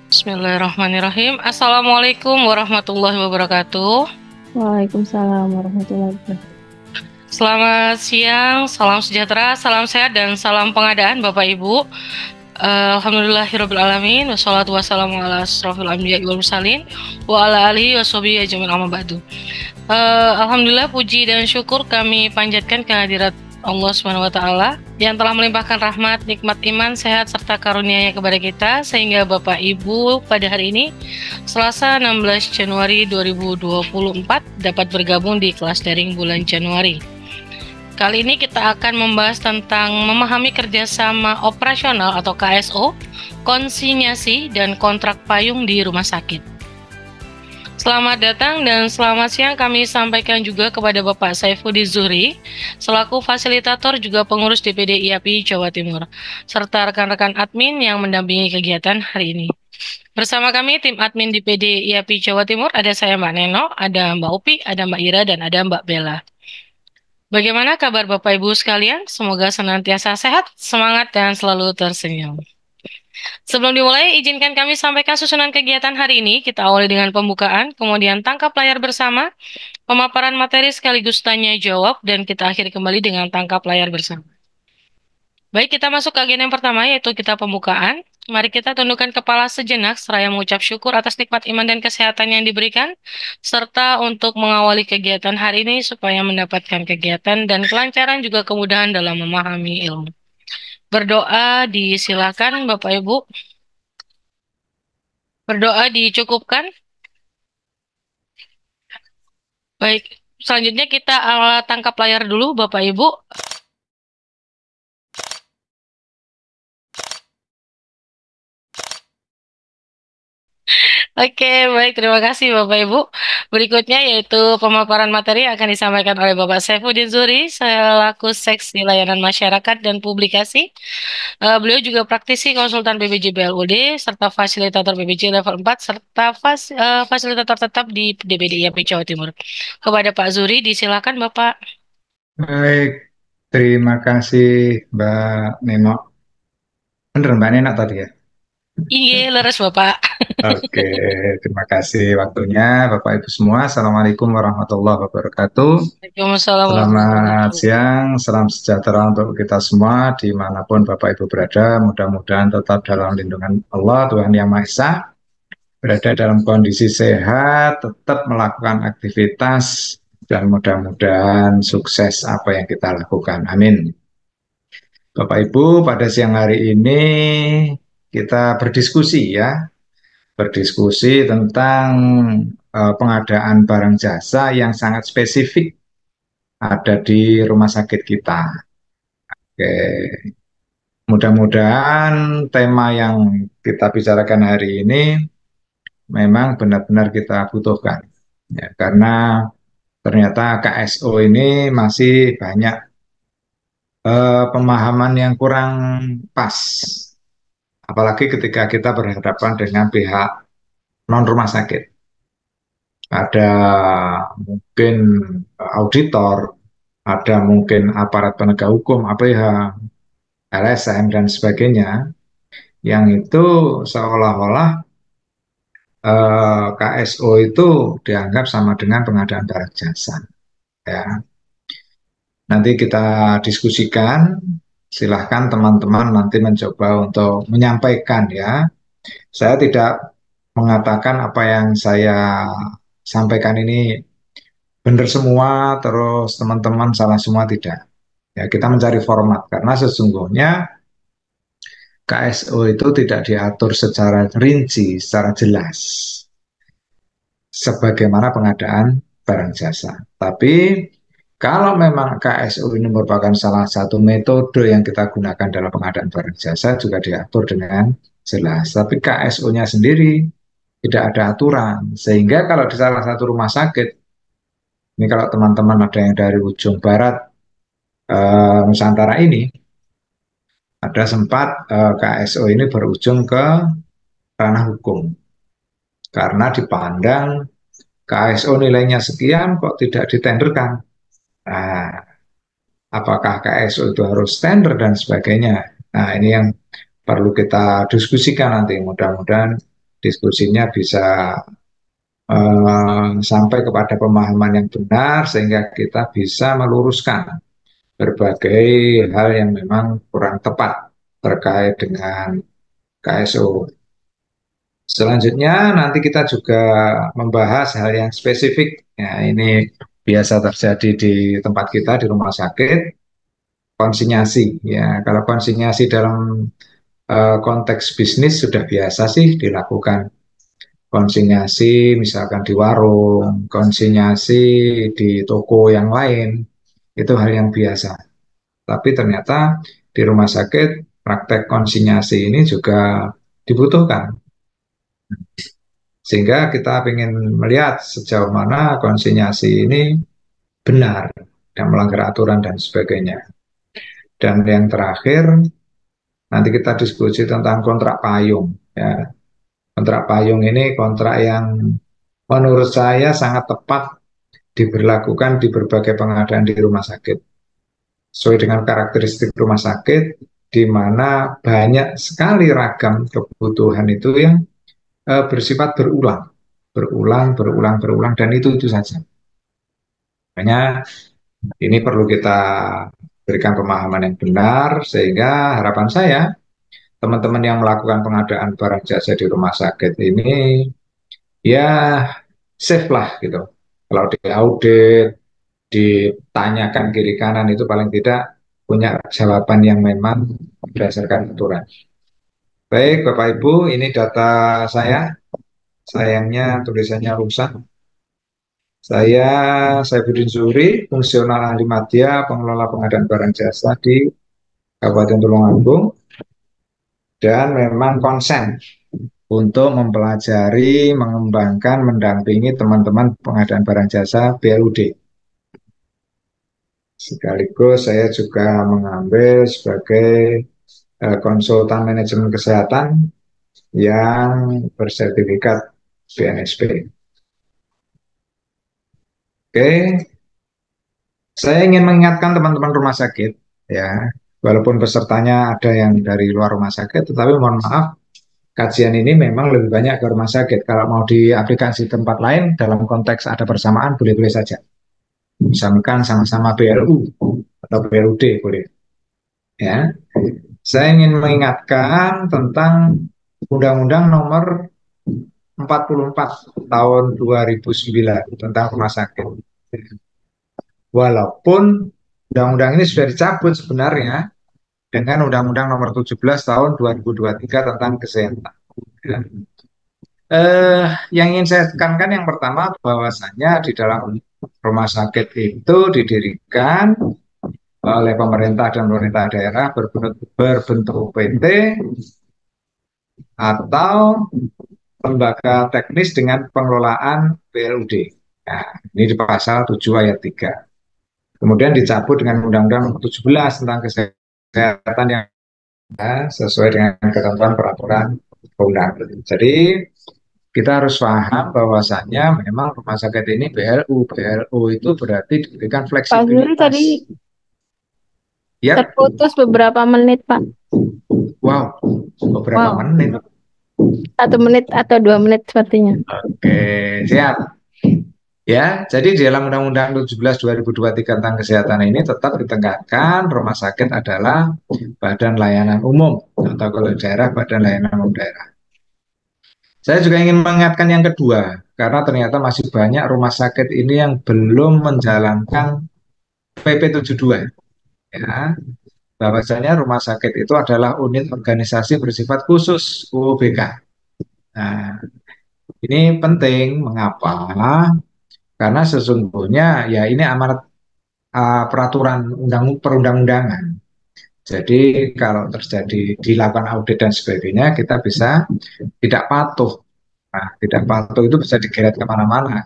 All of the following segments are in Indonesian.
Bismillahirrahmanirrahim. Assalamualaikum warahmatullahi wabarakatuh. Waalaikumsalam warahmatullahi wabarakatuh. Selamat siang, salam sejahtera, salam sehat, dan salam pengadaan Bapak Ibu. Alhamdulillahirrabbilalamin. Wassalatu wassalamu ala asrofil anbiya wal mursalin wa ala alihi washabihi ajmain amma ba'du. Alhamdulillah, puji dan syukur kami panjatkan kehadirat Allah Subhanahu wa taala yang telah melimpahkan rahmat, nikmat iman, sehat serta karunia-Nya kepada kita sehingga Bapak Ibu pada hari ini Selasa 16 Januari 2024 dapat bergabung di kelas daring bulan Januari. Kali ini kita akan membahas tentang memahami kerjasama operasional atau KSO, konsinyasi, dan kontrak payung di rumah sakit. Selamat datang dan selamat siang kami sampaikan juga kepada Bapak Saifuddin Zuhri, selaku fasilitator juga pengurus DPD IAPI Jawa Timur, serta rekan-rekan admin yang mendampingi kegiatan hari ini. Bersama kami tim admin DPD IAPI Jawa Timur ada saya Mbak Neno, ada Mbak Upi, ada Mbak Ira, dan ada Mbak Bella. Bagaimana kabar Bapak Ibu sekalian? Semoga senantiasa sehat, semangat, dan selalu tersenyum. Sebelum dimulai, izinkan kami sampaikan susunan kegiatan hari ini. Kita awali dengan pembukaan, kemudian tangkap layar bersama, pemaparan materi sekaligus tanya jawab, dan kita akhiri kembali dengan tangkap layar bersama. Baik, kita masuk ke agenda yang pertama, yaitu kita pembukaan. Mari kita tundukkan kepala sejenak, seraya mengucap syukur atas nikmat iman dan kesehatan yang diberikan, serta untuk mengawali kegiatan hari ini supaya mendapatkan kegiatan dan kelancaran juga kemudahan dalam memahami ilmu. Berdoa disilakan Bapak Ibu. Berdoa dicukupkan. Baik, selanjutnya kita tangkap layar dulu Bapak Ibu. Oke, baik. Terima kasih Bapak Ibu. Berikutnya yaitu pemaparan materi yang akan disampaikan oleh Bapak Saifuddin Zuhri selaku Seksi Layanan Masyarakat dan Publikasi. Beliau juga praktisi konsultan BPJ BLUD serta fasilitator BPJ level 4 serta fasilitator tetap di DPD IAP Jawa Timur. Kepada Pak Zuhri, disilakan Bapak. Baik, terima kasih Mbak Neno. Bener Mbak Neno tadi ya? Iya, leres Bapak. Oke, terima kasih waktunya Bapak Ibu semua. Assalamualaikum warahmatullahi wabarakatuh. Waalaikumsalam warahmatullahi Selamat wabarakatuh. siang, salam sejahtera untuk kita semua dimanapun Bapak Ibu berada. Mudah-mudahan tetap dalam lindungan Allah, Tuhan Yang Maha Esa. Berada dalam kondisi sehat, tetap melakukan aktivitas, dan mudah-mudahan sukses apa yang kita lakukan. Amin. Bapak Ibu, pada siang hari ini kita berdiskusi ya, berdiskusi tentang pengadaan barang jasa yang sangat spesifik ada di rumah sakit kita. Oke, mudah-mudahan tema yang kita bicarakan hari ini memang benar-benar kita butuhkan, ya, karena ternyata KSO ini masih banyak pemahaman yang kurang pas. Apalagi ketika kita berhadapan dengan pihak non rumah sakit. Ada mungkin auditor, ada mungkin aparat penegak hukum, APH, LSM, dan sebagainya, yang itu seolah-olah KSO itu dianggap sama dengan pengadaan barang jasa. Ya. Nanti kita diskusikan, silahkan teman-teman nanti mencoba untuk menyampaikan ya. Saya tidak mengatakan apa yang saya sampaikan ini benar semua, terus teman-teman salah semua, tidak. Ya, kita mencari format, karena sesungguhnya KSO itu tidak diatur secara rinci, secara jelas, sebagaimana pengadaan barang jasa. Tapi kalau memang KSO ini merupakan salah satu metode yang kita gunakan dalam pengadaan barang jasa, juga diatur dengan jelas. Tapi KSO-nya sendiri tidak ada aturan. Sehingga kalau di salah satu rumah sakit, ini kalau teman-teman ada yang dari ujung barat Nusantara ini, ada sempat KSO ini berujung ke ranah hukum. Karena dipandang KSO nilainya sekian kok tidak ditenderkan. Nah, apakah KSO itu harus tender dan sebagainya. Nah, ini yang perlu kita diskusikan nanti. Mudah-mudahan diskusinya bisa sampai kepada pemahaman yang benar sehingga kita bisa meluruskan berbagai hal yang memang kurang tepat terkait dengan KSO. Selanjutnya nanti kita juga membahas hal yang spesifik. Ya, ini biasa terjadi di tempat kita di rumah sakit, konsinyasi. Ya, kalau konsinyasi dalam konteks bisnis sudah biasa sih dilakukan. Konsinyasi misalkan di warung, konsinyasi di toko yang lain, itu hal yang biasa. Tapi ternyata di rumah sakit praktek konsinyasi ini juga dibutuhkan. Sehingga kita ingin melihat sejauh mana konsinyasi ini benar dan melanggar aturan dan sebagainya. Dan yang terakhir, nanti kita diskusi tentang kontrak payung. Ya. Kontrak payung ini kontrak yang menurut saya sangat tepat diberlakukan di berbagai pengadaan di rumah sakit. Sesuai dengan karakteristik rumah sakit, di mana banyak sekali ragam kebutuhan itu yang bersifat berulang, berulang, dan itu saja. Makanya ini perlu kita berikan pemahaman yang benar, sehingga harapan saya teman-teman yang melakukan pengadaan barang jasa di rumah sakit ini ya safe lah gitu. Kalau diaudit, ditanyakan kiri kanan itu paling tidak punya jawaban yang memang berdasarkan aturan. Baik, Bapak Ibu, ini data saya. Sayangnya tulisannya rusak. Saya Budin Zuhri, fungsional ahli madya, pengelola pengadaan barang jasa di Kabupaten Tulungagung, dan memang konsen untuk mempelajari, mengembangkan, mendampingi teman-teman pengadaan barang jasa BLUD. Sekaligus saya juga mengambil sebagai konsultan manajemen kesehatan yang bersertifikat BNSP. Oke, saya ingin mengingatkan teman-teman rumah sakit, ya, walaupun pesertanya ada yang dari luar rumah sakit, tetapi mohon maaf, kajian ini memang lebih banyak ke rumah sakit. Kalau mau diaplikasi tempat lain, dalam konteks ada persamaan, boleh-boleh saja. Misalkan sama-sama BLU atau BLUD, boleh. Ya, saya ingin mengingatkan tentang Undang-Undang Nomor 44 tahun 2009 tentang rumah sakit. Walaupun undang-undang ini sudah dicabut sebenarnya dengan Undang-Undang Nomor 17 tahun 2023 tentang kesehatan. Ya. Yang ingin saya tekankan yang pertama bahwasanya di dalam rumah sakit itu didirikan oleh pemerintah dan pemerintah daerah berbentuk UPT atau lembaga teknis dengan pengelolaan BLUD. Nah, ini di pasal 7 ayat 3. Kemudian dicabut dengan Undang-Undang Nomor 17 tentang kesehatan yang sesuai dengan ketentuan peraturan perundang-undangan. Jadi kita harus paham bahwasannya memang rumah sakit ini BLU itu berarti diberikan Pak Zuri fleksibilitas. tadi Ya, terputus beberapa menit, Pak. wow, beberapa Wow. menit. 1 menit atau 2 menit sepertinya. Oke, siap. Ya, jadi di dalam Undang-Undang 17 2023 tentang kesehatan ini tetap ditekankan rumah sakit adalah badan layanan umum atau kalau daerah badan layanan umum daerah. Saya juga ingin mengingatkan yang kedua, karena ternyata masih banyak rumah sakit ini yang belum menjalankan PP 72. Ya, bahwasanya rumah sakit itu adalah unit organisasi bersifat khusus UOBK. Nah, ini penting. Mengapa? Karena sesungguhnya ya ini amanat peraturan perundang-undangan. Jadi kalau terjadi dilakukan audit dan sebagainya, kita bisa tidak patuh. Nah, tidak patuh itu bisa digeret kemana-mana.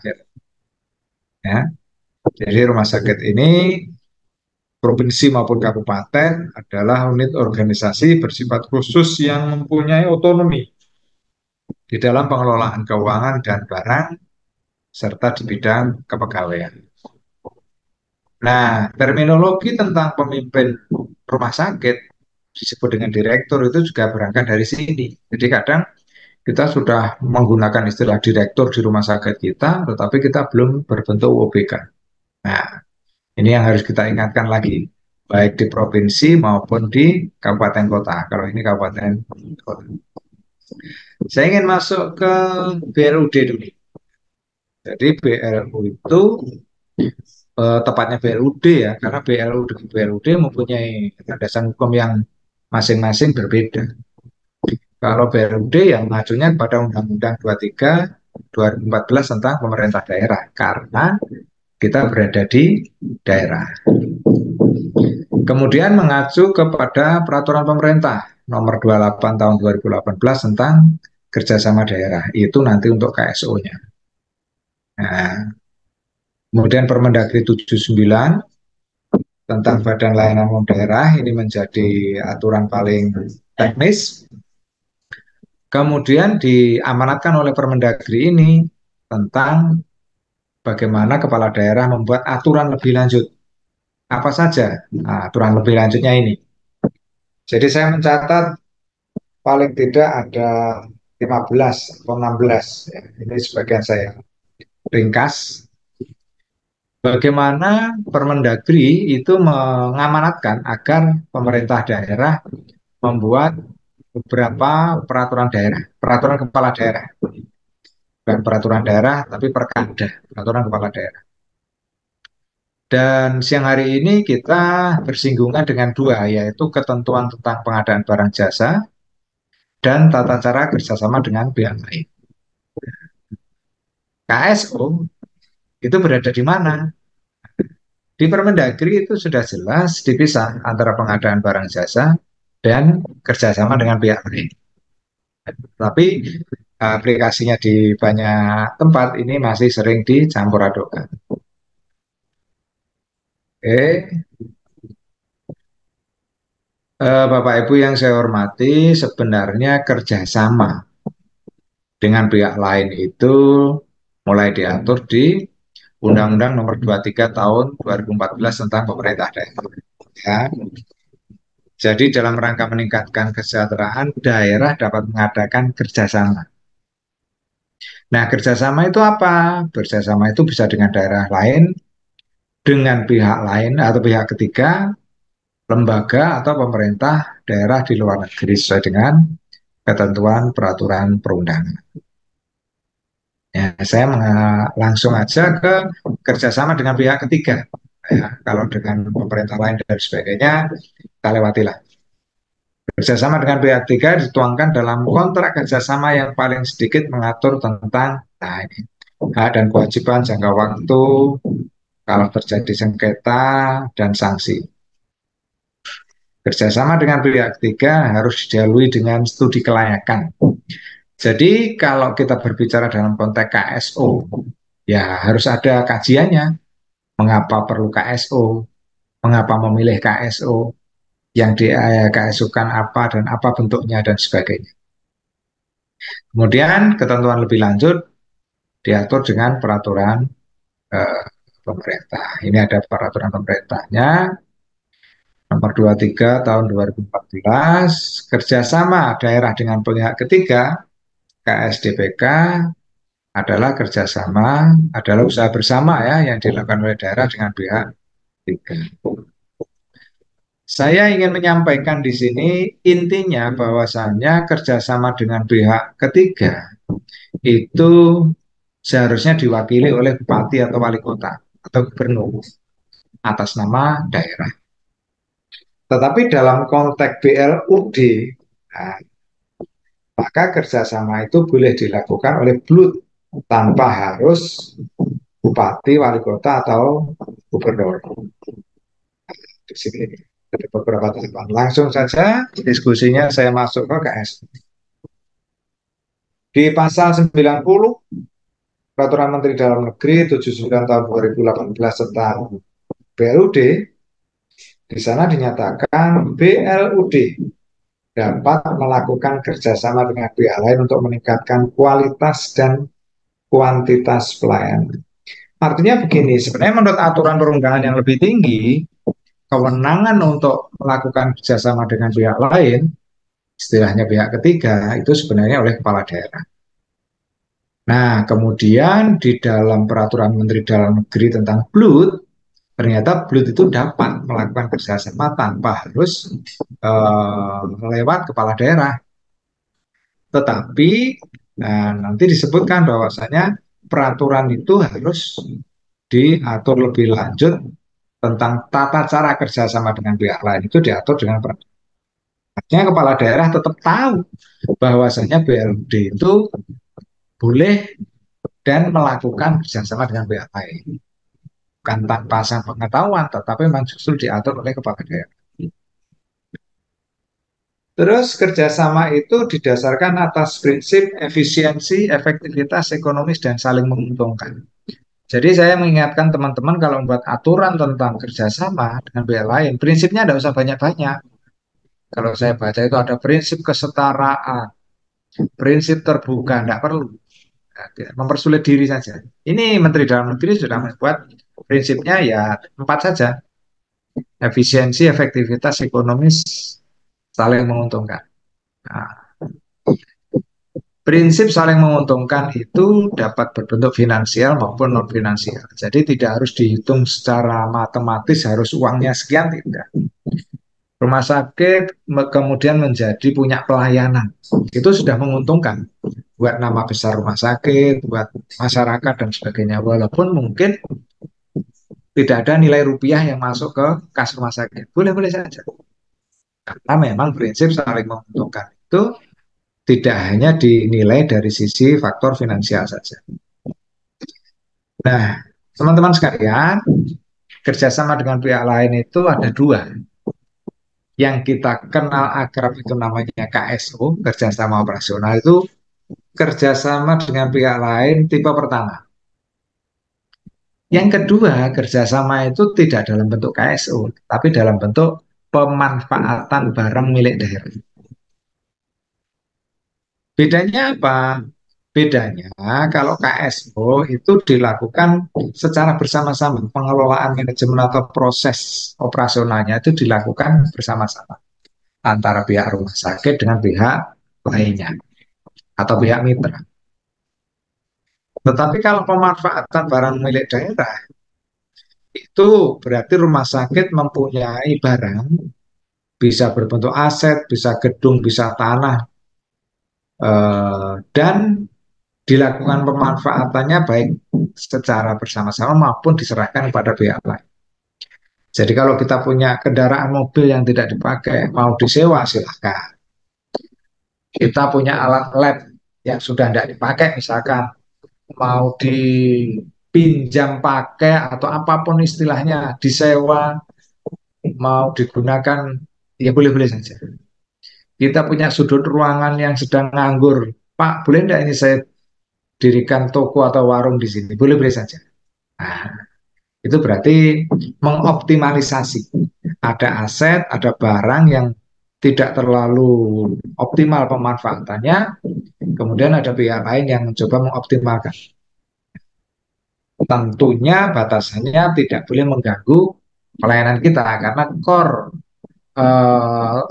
Ya. Jadi rumah sakit ini, provinsi maupun kabupaten, adalah unit organisasi bersifat khusus yang mempunyai otonomi di dalam pengelolaan keuangan dan barang, serta di bidang kepegawaian. Nah, terminologi tentang pemimpin rumah sakit disebut dengan direktur itu juga berangkat dari sini. Jadi kadang kita sudah menggunakan istilah direktur di rumah sakit kita, tetapi kita belum berbentuk UOBK. Nah, ini yang harus kita ingatkan lagi, baik di provinsi maupun di kabupaten kota. Kalau ini kabupaten kota. Saya ingin masuk ke BLUD dulu. Jadi BLU itu tepatnya BLUD ya, karena BLU dengan BLUD mempunyai landasan hukum yang masing-masing berbeda. Kalau BLUD yang mengacunya pada Undang-Undang 23 2014 tentang pemerintah daerah, karena kita berada di daerah. Kemudian mengacu kepada peraturan pemerintah nomor 28 tahun 2018 tentang kerjasama daerah, itu nanti untuk KSO-nya. Nah, kemudian Permendagri 79 tentang Badan Layanan Umum Daerah, ini menjadi aturan paling teknis. Kemudian diamanatkan oleh Permendagri ini tentang bagaimana kepala daerah membuat aturan lebih lanjut. Apa saja aturan lebih lanjutnya ini? Jadi saya mencatat paling tidak ada 15 atau 16. Ya. Ini sebagian saya ringkas. Bagaimana Permendagri itu mengamanatkan agar pemerintah daerah membuat beberapa peraturan daerah, peraturan kepala daerah. Bukan peraturan daerah, tapi perkada, peraturan kepala daerah. Dan siang hari ini kita bersinggungan dengan dua, yaitu ketentuan tentang pengadaan barang jasa dan tata cara kerjasama dengan pihak lain. KSO itu berada di mana? Di Permendagri itu sudah jelas dipisah antara pengadaan barang jasa dan kerjasama dengan pihak lain. Tapi aplikasinya di banyak tempat ini masih sering dicampur adukkan. Bapak Ibu yang saya hormati, sebenarnya kerjasama dengan pihak lain itu mulai diatur di Undang-Undang Nomor 23 Tahun 2014 tentang pemerintah daerah. Ya. Jadi dalam rangka meningkatkan kesejahteraan, daerah dapat mengadakan kerjasama. Nah, kerjasama itu apa? Kerjasama itu bisa dengan daerah lain, dengan pihak lain atau pihak ketiga, lembaga atau pemerintah daerah di luar negeri sesuai dengan ketentuan peraturan perundangan. Ya, saya langsung aja ke kerjasama dengan pihak ketiga. Ya, kalau dengan pemerintah lain dan sebagainya, kita lewatilah. Kerjasama dengan pihak ketiga dituangkan dalam kontrak kerjasama yang paling sedikit mengatur tentang ini, hak dan kewajiban jangka waktu, kalau terjadi sengketa, dan sanksi. Kerjasama dengan pihak ketiga harus didahului dengan studi kelayakan. Jadi kalau kita berbicara dalam konteks KSO, ya harus ada kajiannya. Mengapa perlu KSO? Mengapa memilih KSO? Yang di KSO-kan apa dan apa bentuknya dan sebagainya. Kemudian ketentuan lebih lanjut diatur dengan peraturan pemerintah. Ini ada peraturan pemerintahnya. Nomor 23 tahun 2014, kerjasama daerah dengan pihak ketiga, KSDPK, adalah kerjasama, adalah usaha bersama ya yang dilakukan oleh daerah dengan pihak ketiga. Saya ingin menyampaikan di sini intinya bahwasannya kerjasama dengan pihak ketiga itu seharusnya diwakili oleh bupati atau wali kota atau gubernur atas nama daerah. Tetapi dalam konteks BLUD, nah, maka kerjasama itu boleh dilakukan oleh BLUD tanpa harus bupati, wali kota, atau gubernur. Di sini ada beberapa tahapan. Langsung saja diskusinya saya masuk ke KS. Di pasal 90 Peraturan Menteri Dalam Negeri 79 tahun 2018 tentang BLUD, di sana dinyatakan BLUD dapat melakukan kerjasama dengan pihak lain untuk meningkatkan kualitas dan kuantitas pelayanan. Artinya begini, sebenarnya menurut aturan perundangan yang lebih tinggi, kewenangan untuk melakukan kerjasama dengan pihak lain istilahnya pihak ketiga, itu sebenarnya oleh kepala daerah. Nah, kemudian di dalam peraturan Menteri Dalam Negeri tentang BLUT, ternyata BLUT itu dapat melakukan kerjasama tanpa harus lewat kepala daerah. Tetapi nanti disebutkan bahwasanya peraturan itu harus diatur lebih lanjut tentang tata cara kerjasama dengan pihak lain itu diatur dengan peraturan. Artinya kepala daerah tetap tahu bahwasanya BLUD itu boleh dan melakukan kerjasama dengan pihak lain. Bukan tanpa pengetahuan, tetapi memang justru diatur oleh kepala daerah. Terus kerjasama itu didasarkan atas prinsip efisiensi, efektivitas, ekonomis, dan saling menguntungkan. Jadi saya mengingatkan teman-teman kalau membuat aturan tentang kerjasama dengan pihak lain, prinsipnya tidak usah banyak-banyak. Kalau saya baca itu ada prinsip kesetaraan, prinsip terbuka, tidak perlu. Mempersulit diri saja. Ini Menteri Dalam Negeri sudah membuat prinsipnya ya 4 saja. Efisiensi, efektivitas, ekonomis, saling menguntungkan. Nah, prinsip saling menguntungkan itu dapat berbentuk finansial maupun non finansial. Jadi tidak harus dihitung secara matematis harus uangnya sekian, tidak. Rumah sakit kemudian menjadi punya pelayanan, itu sudah menguntungkan buat nama besar rumah sakit, buat masyarakat dan sebagainya. Walaupun mungkin tidak ada nilai rupiah yang masuk ke kas rumah sakit, boleh-boleh saja. Karena memang prinsip saling menguntungkan itu tidak hanya dinilai dari sisi faktor finansial saja. Nah, teman-teman sekalian, kerjasama dengan pihak lain itu ada 2. Yang kita kenal akrab itu namanya KSO, kerjasama operasional, itu kerjasama dengan pihak lain tipe pertama. Yang kedua, kerjasama itu tidak dalam bentuk KSO, tapi dalam bentuk pemanfaatan barang milik daerah. Bedanya apa? Bedanya kalau KSO itu dilakukan secara bersama-sama, pengelolaan manajemen atau proses operasionalnya itu dilakukan bersama-sama antara pihak rumah sakit dengan pihak lainnya atau pihak mitra. Tetapi kalau pemanfaatan barang milik daerah itu berarti rumah sakit mempunyai barang, bisa berbentuk aset, bisa gedung, bisa tanah, dan dilakukan pemanfaatannya baik secara bersama-sama maupun diserahkan kepada pihak lain. Jadi kalau kita punya kendaraan mobil yang tidak dipakai, mau disewa silahkan. Kita punya alat lab yang sudah tidak dipakai, misalkan mau dipinjam pakai atau apapun istilahnya, disewa, mau digunakan, ya boleh-boleh saja. Kita punya sudut ruangan yang sedang nganggur, Pak, boleh tidak ini saya dirikan toko atau warung di sini? Boleh-boleh saja. Nah, itu berarti mengoptimalisasi. Ada aset, ada barang yang tidak terlalu optimal pemanfaatannya, kemudian ada pihak lain yang mencoba mengoptimalkan. Tentunya batasannya tidak boleh mengganggu pelayanan kita, karena core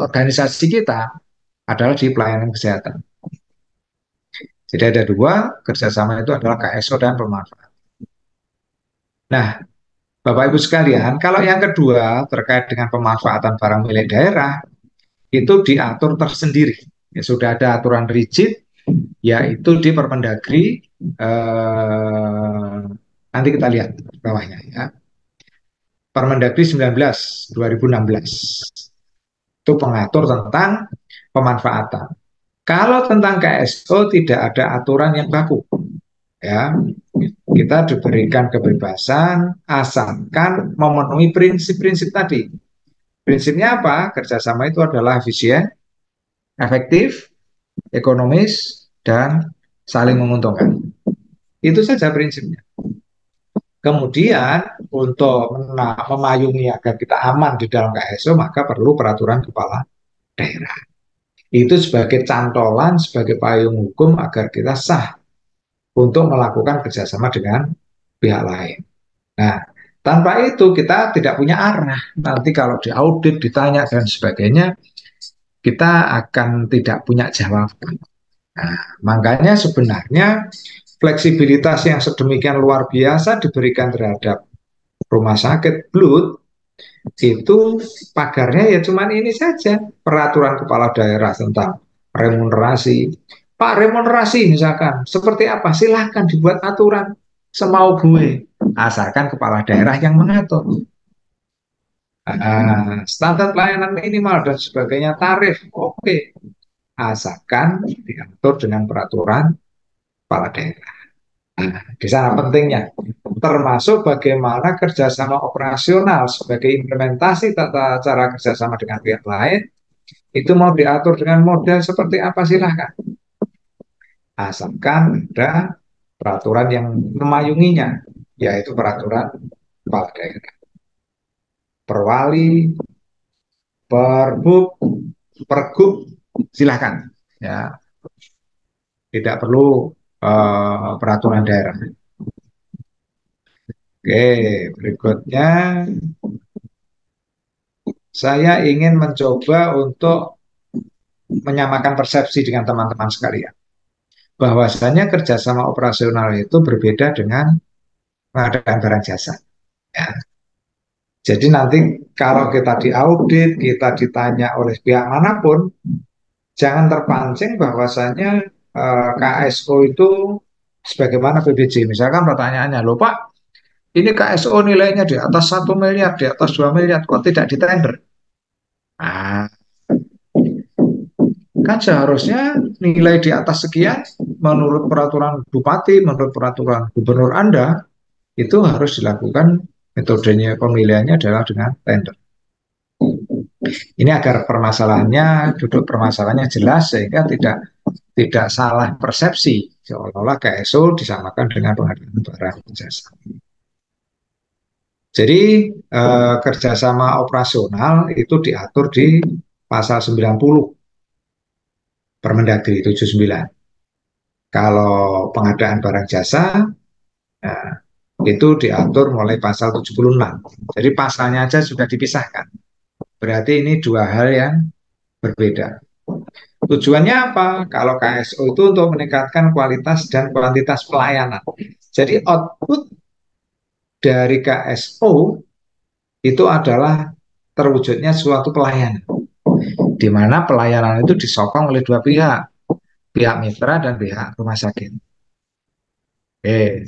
organisasi kita adalah di pelayanan kesehatan. Jadi ada 2, kerjasama itu adalah KSO dan pemanfaatan. Nah, Bapak Ibu sekalian, kalau yang kedua terkait dengan pemanfaatan barang milik daerah, itu diatur tersendiri. Ya, sudah ada aturan rigid, yaitu di Permendagri, nanti kita lihat bawahnya ya. Permendagri 19 2016 itu pengatur tentang pemanfaatan. Kalau tentang KSO tidak ada aturan yang baku, ya kita diberikan kebebasan asalkan memenuhi prinsip-prinsip tadi. Prinsipnya apa? Kerjasama itu adalah efisien, efektif, ekonomis, dan saling menguntungkan. Itu saja prinsipnya. Kemudian untuk memayungi agar kita aman di dalam KSO, maka perlu peraturan kepala daerah. Itu sebagai cantolan, sebagai payung hukum agar kita sah untuk melakukan kerjasama dengan pihak lain. Nah, tanpa itu kita tidak punya arah. Nanti kalau diaudit, ditanya dan sebagainya, kita akan tidak punya jawaban. Nah, makanya sebenarnya fleksibilitas yang sedemikian luar biasa diberikan terhadap rumah sakit Blood itu pagarnya ya cuman ini saja, peraturan kepala daerah tentang remunerasi. Pak, remunerasi misalkan seperti apa? Silahkan dibuat aturan semau gue, asalkan kepala daerah yang mengatur. Standar pelayanan minimal dan sebagainya, tarif, oke, asalkan diatur dengan peraturan kepala daerah. Nah, di sana pentingnya, termasuk bagaimana kerjasama operasional sebagai implementasi tata cara kerjasama dengan pihak lain, itu mau diatur dengan model seperti apa silahkan. Asalkan ada peraturan yang memayunginya, yaitu peraturan kepala daerah. Perwali, perbub, pergub, silahkan. Ya, tidak perlu peraturan daerah. Oke, berikutnya saya ingin mencoba untuk menyamakan persepsi dengan teman-teman sekalian. Bahwasanya kerjasama operasional itu berbeda dengan pengadaan barang jasa. Ya. Jadi nanti kalau kita diaudit, kita ditanya oleh pihak manapun, jangan terpancing bahwasanya KSO itu sebagaimana PBJ. Misalkan pertanyaannya, loh Pak, ini KSO nilainya di atas 1 miliar, di atas 2 miliar, kok tidak ditender? Nah, kan seharusnya nilai di atas sekian menurut peraturan bupati, menurut peraturan gubernur Anda, itu harus dilakukan metodenya pemilihannya adalah dengan tender. Ini agar permasalahannya, duduk permasalahannya jelas sehingga tidak salah persepsi seolah-olah KSO disamakan dengan pengadaan barang jasa. Jadi kerjasama operasional itu diatur di pasal 90 Permendagri 79. Kalau pengadaan barang jasa nah, itu diatur mulai pasal 76. Jadi pasalnya aja sudah dipisahkan. Berarti ini dua hal yang berbeda. Tujuannya apa? Kalau KSO itu untuk meningkatkan kualitas dan kuantitas pelayanan. Jadi output dari KSO itu adalah terwujudnya suatu pelayanan. Di mana pelayanan itu disokong oleh dua pihak, pihak mitra dan pihak rumah sakit.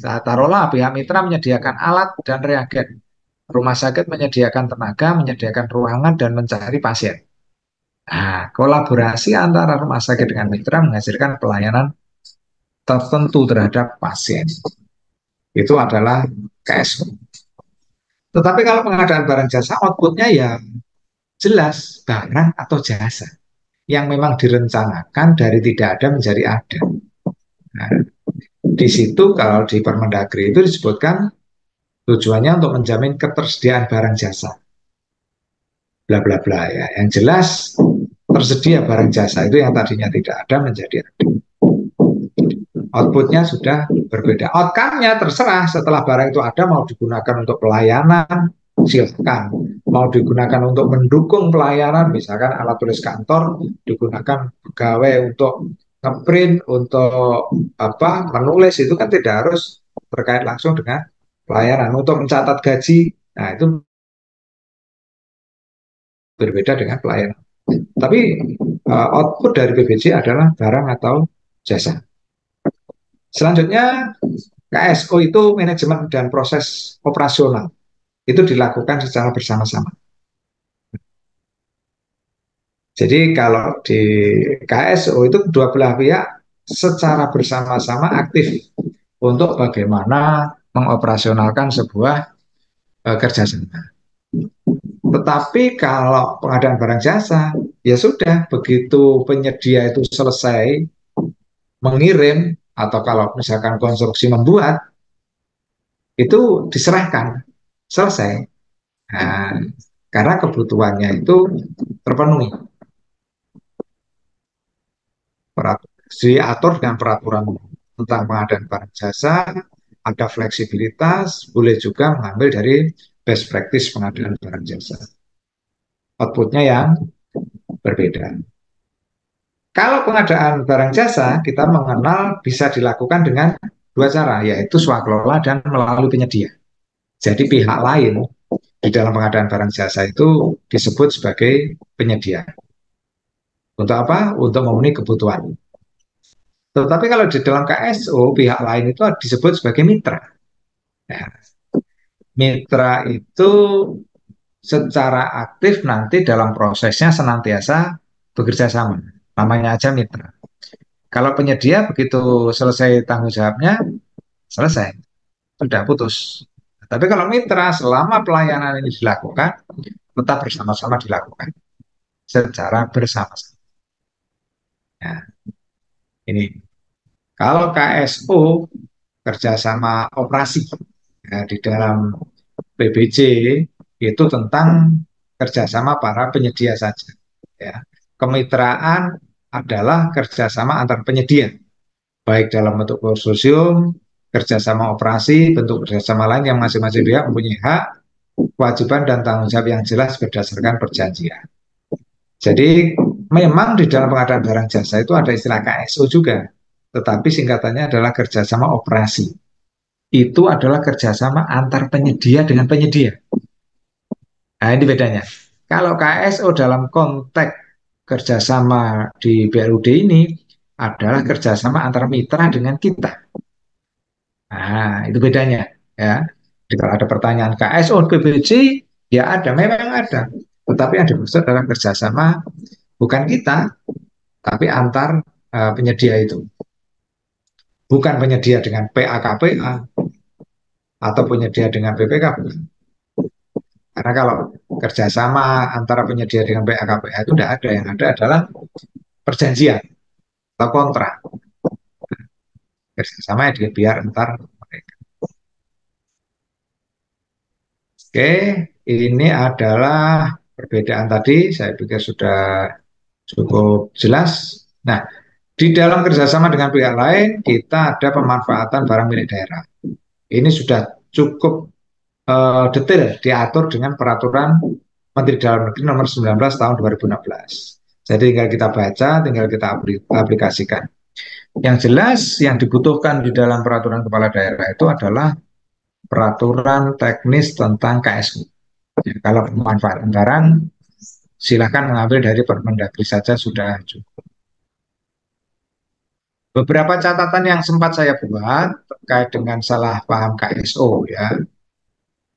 Taruhlah pihak mitra menyediakan alat dan reagen. Rumah sakit menyediakan tenaga, menyediakan ruangan, dan mencari pasien. Nah, kolaborasi antara rumah sakit dengan mitra menghasilkan pelayanan tertentu terhadap pasien. Itu adalah KSO. Tetapi kalau pengadaan barang jasa, outputnya ya jelas barang atau jasa yang memang direncanakan dari tidak ada menjadi ada. Nah, di situ kalau di Permendagri itu disebutkan tujuannya untuk menjamin ketersediaan barang jasa. Bla bla bla ya. Yang jelas tersedia barang jasa itu yang tadinya tidak ada menjadi ada. Outputnya sudah berbeda. Outcome-nya terserah setelah barang itu ada mau digunakan untuk pelayanan, silakan. Mau digunakan untuk mendukung pelayanan, misalkan alat tulis kantor digunakan pegawai untuk ngeprint, untuk apa menulis, itu kan tidak harus terkait langsung dengan pelayanan. Untuk mencatat gaji, nah itu berbeda dengan pelayanan. Tapi output dari PBJ adalah barang atau jasa. Selanjutnya KSO itu manajemen dan proses operasional. Itu dilakukan secara bersama-sama. Jadi kalau di KSO itu kedua belah pihak secara bersama-sama aktif untuk bagaimana mengoperasionalkan sebuah kerjasama. Tetapi kalau pengadaan barang jasa, ya sudah, begitu penyedia itu selesai mengirim, atau kalau misalkan konstruksi membuat, itu diserahkan, selesai. Nah, karena kebutuhannya itu terpenuhi. Diatur dengan peraturan tentang pengadaan barang jasa, ada fleksibilitas, boleh juga mengambil dari best practice pengadaan barang jasa. Outputnya yang berbeda. Kalau pengadaan barang jasa, kita mengenal bisa dilakukan dengan dua cara, yaitu swakelola dan melalui penyedia. Jadi pihak lain di dalam pengadaan barang jasa itu disebut sebagai penyedia. Untuk apa? Untuk memenuhi kebutuhan. Tetapi kalau di dalam KSO, pihak lain itu disebut sebagai mitra. Ya, mitra itu secara aktif nanti dalam prosesnya senantiasa bekerja sama. Namanya aja mitra. Kalau penyedia begitu selesai tanggung jawabnya, selesai. Sudah putus. Tapi kalau mitra, selama pelayanan ini dilakukan, tetap bersama-sama dilakukan. Secara bersama-sama. Ya, ini. Kalau KSO, kerjasama operasi. Ya, di dalam PBJ itu tentang kerjasama para penyedia saja. Ya. Kemitraan adalah kerjasama antar penyedia, baik dalam bentuk konsorsium, kerjasama operasi, bentuk kerjasama lain yang masing-masing pihak mempunyai hak, kewajiban dan tanggung jawab yang jelas berdasarkan perjanjian. Jadi memang di dalam pengadaan barang jasa itu ada istilah KSO juga, tetapi singkatannya adalah kerjasama operasi. Itu adalah kerjasama antar penyedia dengan penyedia. Nah, ini bedanya. Kalau KSO dalam konteks kerjasama di BLUD ini adalah kerjasama antara mitra dengan kita. Nah, itu bedanya. Ya. Jadi kalau ada pertanyaan KSO PBJ, ya ada, memang ada. Tetapi yang dimaksud adalah kerjasama bukan kita, tapi antar penyedia itu. Bukan penyedia dengan PAKPA atau penyedia dengan BPK. Karena kalau kerjasama antara penyedia dengan PAKPA itu tidak ada. Yang ada adalah perjanjian atau kontrak. Kerjasama yang biar antar mereka. Oke, ini adalah perbedaan tadi. Saya pikir sudah cukup jelas. Nah, di dalam kerjasama dengan pihak lain, kita ada pemanfaatan barang milik daerah. Ini sudah cukup detail diatur dengan peraturan Menteri Dalam Negeri nomor 19 tahun 2016. Jadi tinggal kita baca, tinggal kita aplikasikan. Yang jelas yang dibutuhkan di dalam peraturan kepala daerah itu adalah peraturan teknis tentang KSU. Ya, kalau pemanfaatan barang, silakan mengambil dari Permendagri saja sudah cukup. Beberapa catatan yang sempat saya buat terkait dengan salah paham KSO ya.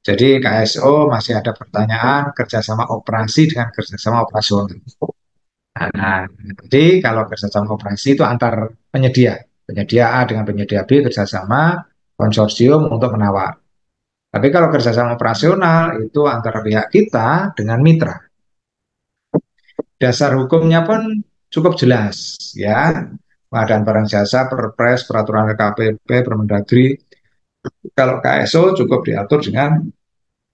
Jadi KSO masih ada pertanyaan kerjasama operasi dengan kerjasama operasional. Nah, jadi kalau kerjasama operasi itu antar penyedia, penyedia A dengan penyedia B kerjasama konsorsium untuk menawar. Tapi kalau kerjasama operasional itu antara pihak kita dengan mitra. Dasar hukumnya pun cukup jelas, ya. Pengadaan barang jasa, Perpres, Peraturan LKPP, Permendagri. Kalau KSO cukup diatur dengan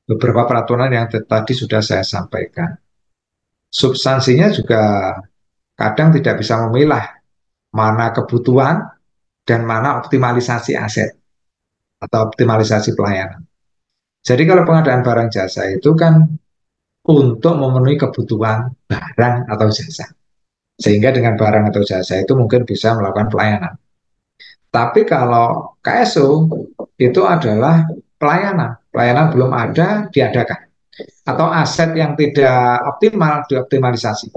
beberapa peraturan yang tadi sudah saya sampaikan. Substansinya juga kadang tidak bisa memilah mana kebutuhan dan mana optimalisasi aset atau optimalisasi pelayanan. Jadi kalau pengadaan barang jasa itu kan untuk memenuhi kebutuhan barang atau jasa. Sehingga dengan barang atau jasa itu mungkin bisa melakukan pelayanan. Tapi kalau KSO itu adalah pelayanan. Pelayanan belum ada, diadakan. Atau aset yang tidak optimal, dioptimalisasi.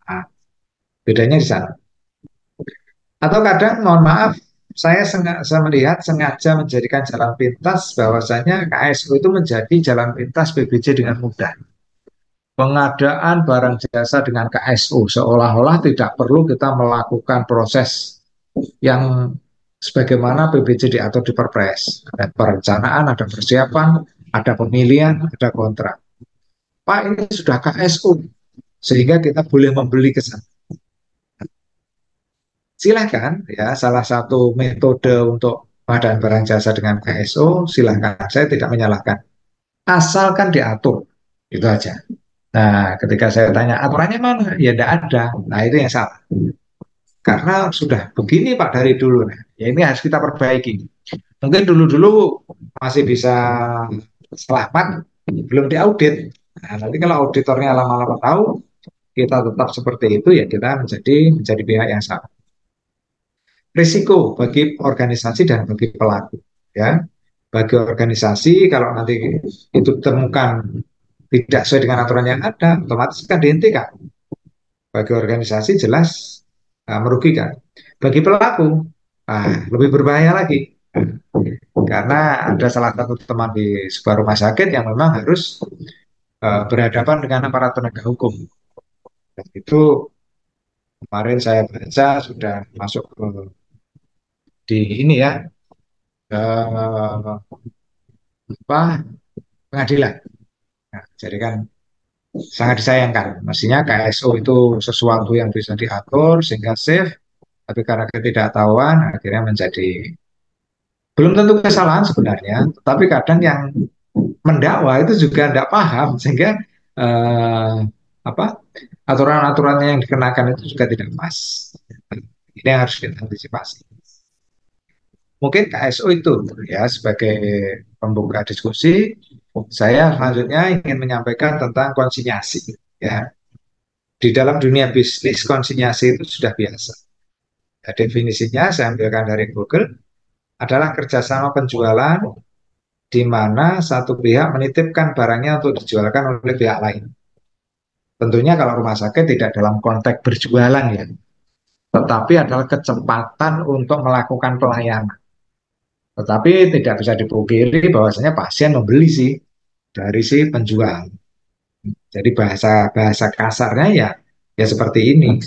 Nah, bedanya di sana. Atau kadang, mohon maaf, saya melihat sengaja menjadikan jalan pintas bahwasanya KSO itu menjadi jalan pintas PBJ dengan mudah. Pengadaan barang jasa dengan KSO seolah-olah tidak perlu kita melakukan proses yang sebagaimana PBJ diatur di Perpres. Ada perencanaan, ada persiapan, ada pemilihan, ada kontrak. Pak, ini sudah KSO, sehingga kita boleh membeli ke sana. Silahkan, ya, salah satu metode untuk pengadaan barang jasa dengan KSO, silahkan, saya tidak menyalahkan. Asalkan diatur, itu aja. Nah, ketika saya tanya, aturannya mana? Ya, tidak ada. Nah, itu yang salah. Karena sudah begini Pak dari dulu. Nah, ya ini harus kita perbaiki. Mungkin dulu-dulu masih bisa selamat, belum diaudit. Nah, nanti kalau auditornya lama-lama tahu, kita tetap seperti itu, ya kita menjadi pihak yang salah. Risiko bagi organisasi dan bagi pelaku, ya. Bagi organisasi, kalau nanti itu ditemukan tidak sesuai dengan aturan yang ada, otomatis kan dihentikan. Bagi organisasi jelas merugikan. Bagi pelaku, lebih berbahaya lagi. Karena ada salah satu teman di sebuah rumah sakit yang memang harus berhadapan dengan aparat penegak hukum. Dan itu kemarin saya baca sudah masuk ke di ini ya, apa, pengadilan. Nah, jadi kan sangat disayangkan. Mestinya KSO itu sesuatu yang bisa diatur sehingga safe, tapi karena ketidaktahuan akhirnya menjadi belum tentu kesalahan sebenarnya, tetapi kadang yang mendakwa itu juga tidak paham sehingga eh, apa, aturan-aturannya yang dikenakan itu juga tidak pas. Ini yang harus kita antisipasi. Mungkin KSO itu ya sebagai pembuka diskusi. Saya selanjutnya ingin menyampaikan tentang konsinyasi. Ya, di dalam dunia bisnis konsinyasi itu sudah biasa. Ya, definisinya saya ambilkan dari Google, adalah kerjasama penjualan di mana satu pihak menitipkan barangnya untuk dijualkan oleh pihak lain. Tentunya kalau rumah sakit tidak dalam konteks berjualan ya, tetapi adalah kecepatan untuk melakukan pelayanan. Tetapi tidak bisa dipungkiri bahwasanya pasien membeli sih dari si penjual. Jadi bahasa bahasa kasarnya ya seperti ini,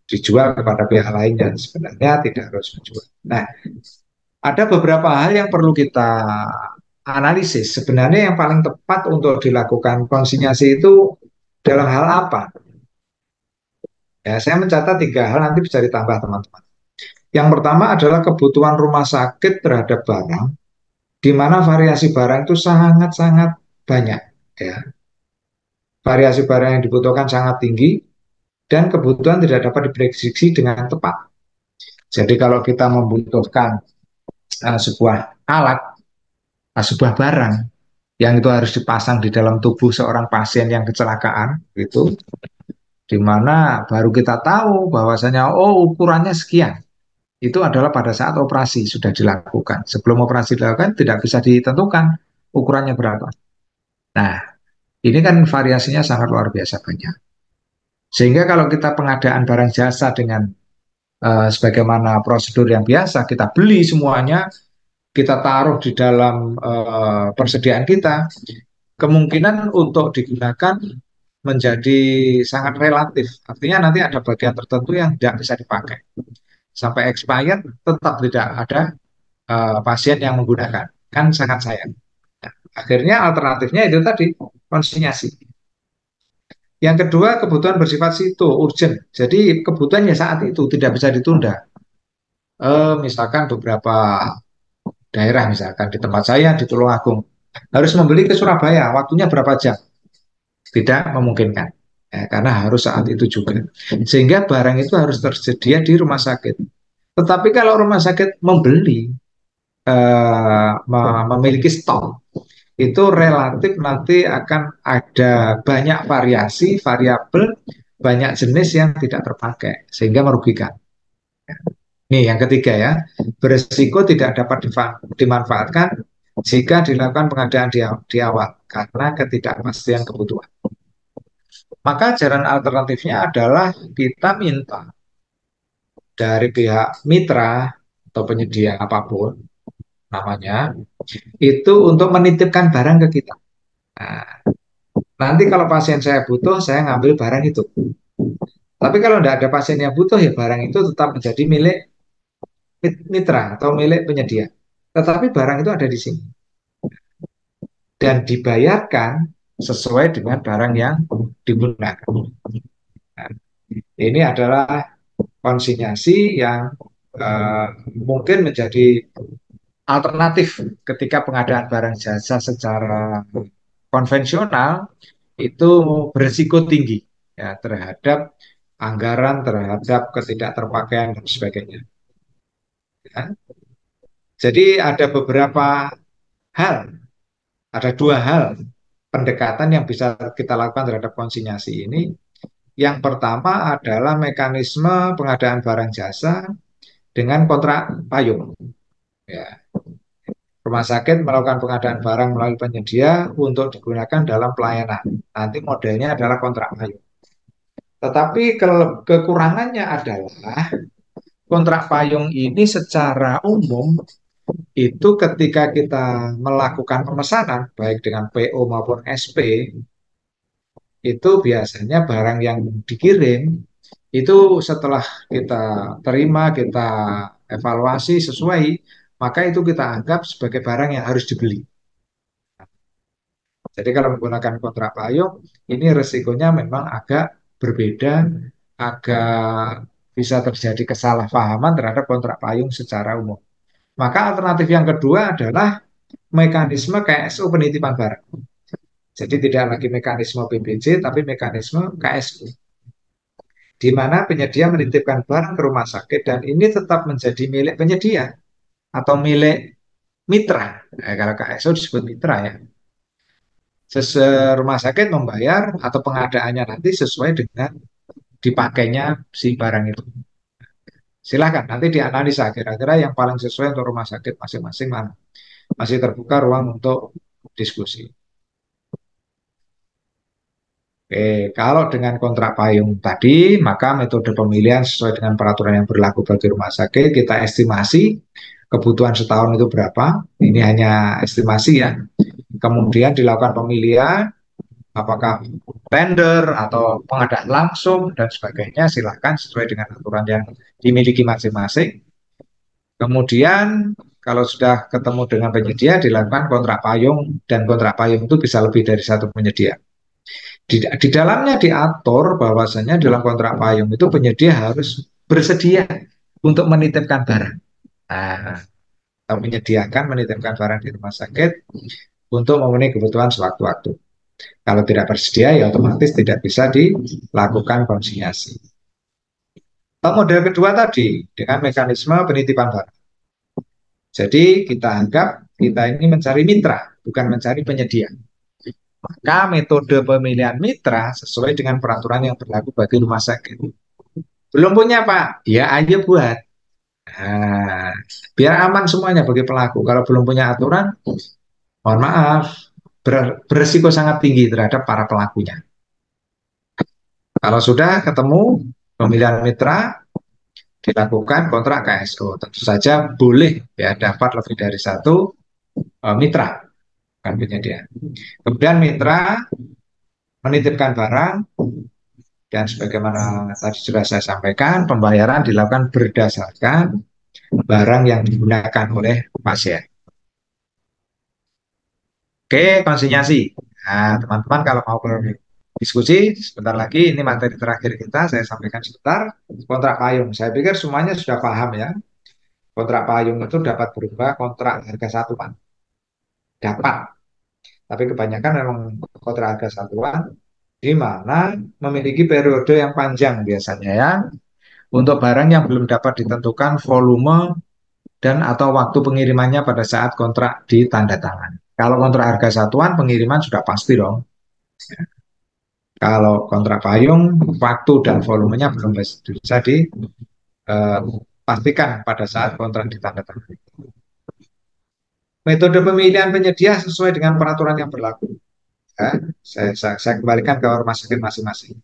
dijual kepada pihak lain dan sebenarnya tidak harus menjual. Nah, ada beberapa hal yang perlu kita analisis. Sebenarnya yang paling tepat untuk dilakukan konsinyasi itu dalam hal apa? Ya, saya mencatat 3 hal, nanti bisa ditambah teman-teman. Yang pertama adalah kebutuhan rumah sakit terhadap barang, di mana variasi barang itu sangat-sangat banyak. Ya. Variasi barang yang dibutuhkan sangat tinggi, dan kebutuhan tidak dapat diprediksi dengan tepat. Jadi kalau kita membutuhkan sebuah alat, sebuah barang, yang itu harus dipasang di dalam tubuh seorang pasien yang kecelakaan, gitu, di mana baru kita tahu bahwasanya ukurannya sekian. Itu adalah pada saat operasi sudah dilakukan. Sebelum operasi dilakukan tidak bisa ditentukan ukurannya berapa. Nah, ini kan variasinya sangat luar biasa banyak. Sehingga kalau kita pengadaan barang jasa dengan sebagaimana prosedur yang biasa, kita beli semuanya, kita taruh di dalam persediaan kita, kemungkinan untuk digunakan menjadi sangat relatif. Artinya nanti ada bagian tertentu yang tidak bisa dipakai. Sampai expired tetap tidak ada pasien yang menggunakan. Kan sangat sayang. Nah, akhirnya alternatifnya itu tadi, konsinyasi. Yang kedua, kebutuhan bersifat situ, urgent. Jadi kebutuhannya saat itu tidak bisa ditunda. Misalkan beberapa daerah, misalkan di tempat saya di Tulungagung, harus membeli ke Surabaya, waktunya berapa jam? Tidak memungkinkan. Karena harus saat itu juga. Sehingga barang itu harus tersedia di rumah sakit. Tetapi kalau rumah sakit membeli, memiliki stok, itu relatif nanti akan ada banyak variasi, variabel, banyak jenis yang tidak terpakai, sehingga merugikan. Ini yang ketiga ya, beresiko tidak dapat dimanfaatkan jika dilakukan pengadaan di awal, karena ketidakpastian kebutuhan. Maka jalan alternatifnya adalah kita minta dari pihak mitra atau penyedia apapun namanya, itu untuk menitipkan barang ke kita. Nah, nanti kalau pasien saya butuh, saya ngambil barang itu. Tapi kalau tidak ada pasien yang butuh, ya barang itu tetap menjadi milik mitra atau milik penyedia. Tetapi barang itu ada di sini. Dan dibayarkan sesuai dengan barang yang digunakan. Nah, ini adalah konsinyasi yang mungkin menjadi alternatif ketika pengadaan barang jasa secara konvensional itu berisiko tinggi ya, terhadap anggaran, terhadap ketidakterpakaian dan sebagainya. Ya. Jadi ada beberapa hal, ada 2 hal pendekatan yang bisa kita lakukan terhadap konsinyasi ini. Yang pertama adalah mekanisme pengadaan barang jasa dengan kontrak payung. Ya, rumah sakit melakukan pengadaan barang melalui penyedia untuk digunakan dalam pelayanan. Nanti modelnya adalah kontrak payung. Tetapi kekurangannya adalah kontrak payung ini secara umum itu ketika kita melakukan pemesanan baik dengan PO maupun SP, itu biasanya barang yang dikirim itu setelah kita terima, kita evaluasi sesuai, maka itu kita anggap sebagai barang yang harus dibeli. Jadi kalau menggunakan kontrak payung, ini resikonya memang agak berbeda, agak bisa terjadi kesalahpahaman terhadap kontrak payung secara umum. Maka alternatif yang kedua adalah mekanisme KSO penitipan barang. Jadi tidak lagi mekanisme PBJ, tapi mekanisme KSO. Di mana penyedia menitipkan barang ke rumah sakit dan ini tetap menjadi milik penyedia atau milik mitra. Kalau KSO disebut mitra ya. Rumah sakit membayar atau pengadaannya nanti sesuai dengan dipakainya si barang itu. Silahkan nanti dianalisa kira-kira yang paling sesuai untuk rumah sakit masing-masing mana. Masih terbuka ruang untuk diskusi. Oke, kalau dengan kontrak payung tadi, maka metode pemilihan sesuai dengan peraturan yang berlaku bagi rumah sakit, kita estimasi kebutuhan setahun itu berapa. Ini hanya estimasi ya. Kemudian dilakukan pemilihan, apakah tender atau pengadaan langsung dan sebagainya, silakan sesuai dengan aturan yang dimiliki masing-masing. Kemudian kalau sudah ketemu dengan penyedia, dilakukan kontrak payung dan kontrak payung itu bisa lebih dari satu penyedia. Di dalamnya diatur bahwasanya dalam kontrak payung itu penyedia harus bersedia untuk menitipkan barang. Nah, atau menyediakan menitipkan barang di rumah sakit untuk memenuhi kebutuhan sewaktu-waktu. Kalau tidak bersedia, ya otomatis tidak bisa dilakukan konsinyasi. Model kedua tadi dengan mekanisme penitipan barang. Jadi kita anggap kita ini mencari mitra, bukan mencari penyedia. Maka metode pemilihan mitra sesuai dengan peraturan yang berlaku bagi rumah sakit. Belum punya Pak? Ya ayo buat. Nah, biar aman semuanya bagi pelaku. Kalau belum punya aturan, mohon maaf, beresiko sangat tinggi terhadap para pelakunya. Kalau sudah ketemu pemilihan mitra, dilakukan kontrak KSO. Tentu saja boleh ya dapat lebih dari satu mitra kan penyedia. Kemudian mitra menitipkan barang dan sebagaimana tadi sudah saya sampaikan, pembayaran dilakukan berdasarkan barang yang digunakan oleh pasien. Oke, konsinyasi. Nah, teman-teman kalau mau diskusi sebentar lagi, ini materi terakhir kita, saya sampaikan sebentar. Kontrak payung, saya pikir semuanya sudah paham ya. Kontrak payung itu dapat berubah kontrak harga satuan. Dapat. Tapi kebanyakan memang kontrak harga satuan di mana memiliki periode yang panjang biasanya ya. Untuk barang yang belum dapat ditentukan volume dan atau waktu pengirimannya pada saat kontrak ditandatangani. Kalau kontrak harga satuan, pengiriman sudah pasti dong. Kalau kontrak payung, waktu dan volumenya belum bisa dipastikan pada saat kontrak ditandatangani. Metode pemilihan penyedia sesuai dengan peraturan yang berlaku. Ya, saya kembalikan ke rumah sakit masing-masing.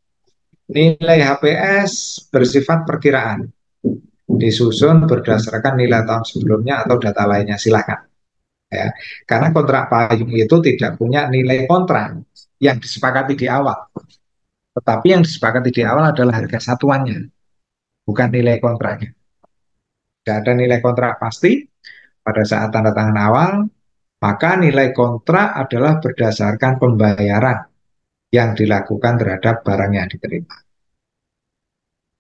Nilai HPS bersifat perkiraan, disusun berdasarkan nilai tahun sebelumnya atau data lainnya, silakan. Ya, karena kontrak payung itu tidak punya nilai kontrak yang disepakati di awal. Tetapi yang disepakati di awal adalah harga satuannya, bukan nilai kontraknya. Tidak ada nilai kontrak pasti pada saat tanda tangan awal, maka nilai kontrak adalah berdasarkan pembayaran yang dilakukan terhadap barang yang diterima.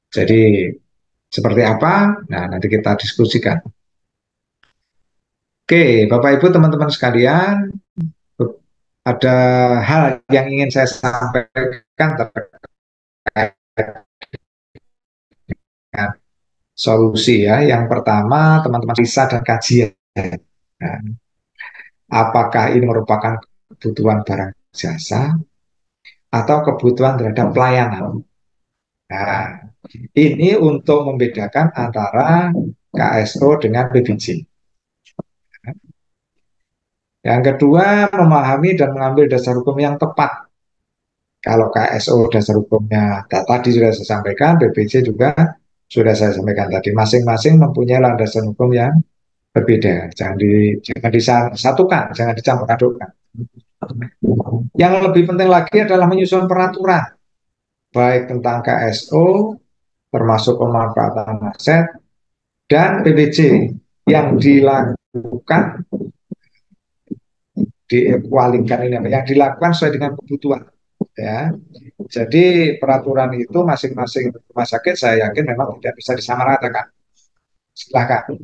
Jadi seperti apa? Nah, nanti kita diskusikan. Oke, Bapak Ibu teman-teman sekalian, ada hal yang ingin saya sampaikan terkait dengan solusi ya. Yang pertama, teman-teman riset dan kajian. Nah, apakah ini merupakan kebutuhan barang jasa atau kebutuhan terhadap pelayanan? Nah, ini untuk membedakan antara KSO dengan PBJ. Yang kedua, memahami dan mengambil dasar hukum yang tepat. Kalau KSO dasar hukumnya tadi sudah saya sampaikan, PBJ juga sudah saya sampaikan tadi. Masing-masing mempunyai landasan hukum yang berbeda. Jangan disatukan, jangan dicampur adukkan. Yang lebih penting lagi adalah menyusun peraturan, baik tentang KSO, termasuk pemanfaatan aset, dan PBJ yang dilakukan diequalingkan ini yang dilakukan sesuai dengan kebutuhan, ya. Jadi peraturan itu masing-masing rumah sakit saya yakin memang tidak bisa disamaratakan. Silakan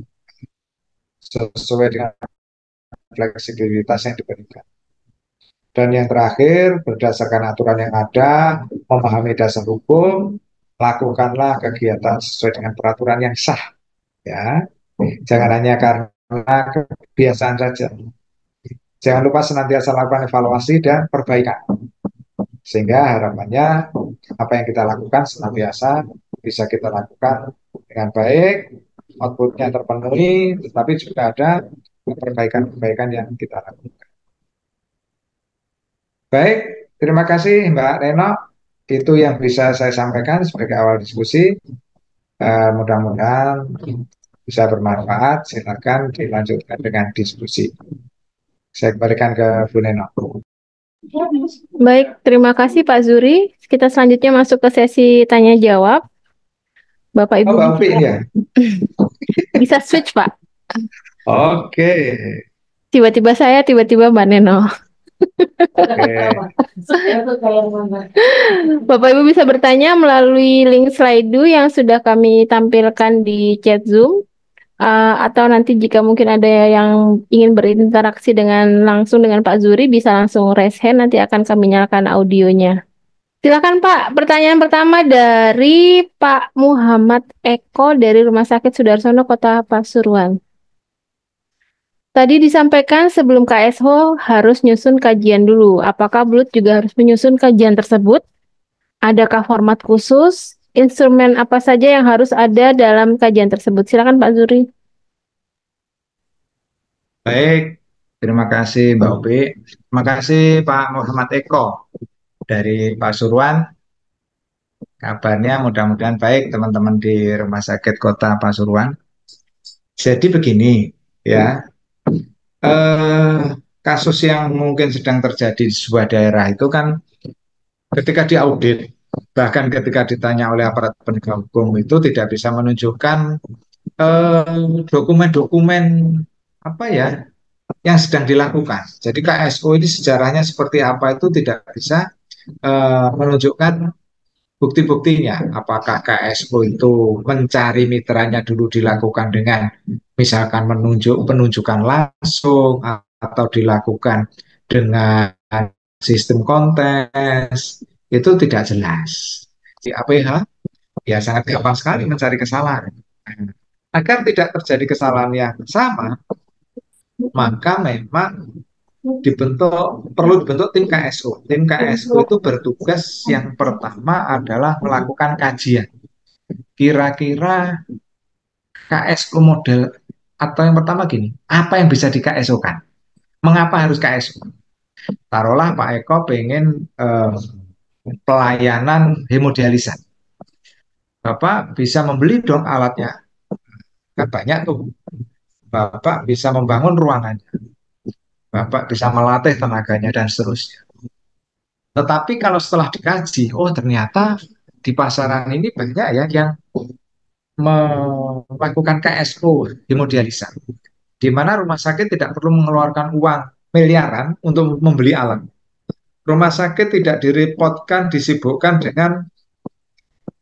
sesuai dengan fleksibilitas yang diberikan. Dan yang terakhir, berdasarkan aturan yang ada, memahami dasar hukum, lakukanlah kegiatan sesuai dengan peraturan yang sah, ya. Jangan hanya karena kebiasaan saja. Jangan lupa senantiasa lakukan evaluasi dan perbaikan. Sehingga harapannya apa yang kita lakukan senantiasa bisa kita lakukan dengan baik, outputnya terpenuhi, tetapi juga ada perbaikan-perbaikan yang kita lakukan. Baik, terima kasih Mbak Reno. Itu yang bisa saya sampaikan sebagai awal diskusi. Mudah-mudahan bisa bermanfaat. Silakan dilanjutkan dengan diskusi. Saya kembalikan ke Bu Neno. Baik, terima kasih Pak Zuri. Kita selanjutnya masuk ke sesi tanya jawab. Bapak Ibu Mbak Upi ya. bisa switch Pak. Oke. Tiba-tiba saya, tiba-tiba Mbak Neno. Bapak Ibu bisa bertanya melalui link Slido yang sudah kami tampilkan di chat Zoom. Atau nanti jika mungkin ada yang ingin berinteraksi langsung dengan Pak Zuri, bisa langsung raise hand, nanti akan kami nyalakan audionya. Silakan Pak, pertanyaan pertama dari Pak Muhammad Eko dari Rumah Sakit Sudarsono, Kota Pasuruan. Tadi disampaikan sebelum KSO harus nyusun kajian dulu. Apakah Blut juga harus menyusun kajian tersebut? Adakah format khusus? Instrumen apa saja yang harus ada dalam kajian tersebut? Silakan Pak Zuri. Baik, terima kasih Mbak Upi. Terima kasih Pak Muhammad Eko dari Pasuruan. Kabarnya mudah-mudahan baik teman-teman di Rumah Sakit Kota Pasuruan. Jadi begini, ya. Kasus yang mungkin sedang terjadi di sebuah daerah itu kan ketika diaudit, bahkan ketika ditanya oleh aparat penegak hukum itu tidak bisa menunjukkan dokumen-dokumen apa ya yang sedang dilakukan. Jadi KSO ini sejarahnya seperti apa itu tidak bisa menunjukkan bukti-buktinya. Apakah KSO itu mencari mitranya dulu dilakukan dengan misalkan penunjukan langsung atau dilakukan dengan sistem kontes, itu tidak jelas. Di APH ya sangat gampang sekali mencari kesalahan. Agar tidak terjadi kesalahan yang sama, maka memang perlu dibentuk tim KSO. Tim KSO itu bertugas yang pertama adalah melakukan kajian. Kira-kira KSO model atau yang pertama gini, apa yang bisa di KSO-kan? Mengapa harus KSO? Taruhlah Pak Eko pengen pelayanan hemodialisa. Bapak bisa membeli dong alatnya. Kan banyak tuh. Bapak bisa membangun ruangannya. Bapak bisa melatih tenaganya dan seterusnya. Tetapi kalau setelah dikaji, oh ternyata di pasaran ini banyak ya yang melakukan KSO hemodialisa, di mana rumah sakit tidak perlu mengeluarkan uang miliaran untuk membeli alat. Rumah sakit tidak direpotkan, disibukkan dengan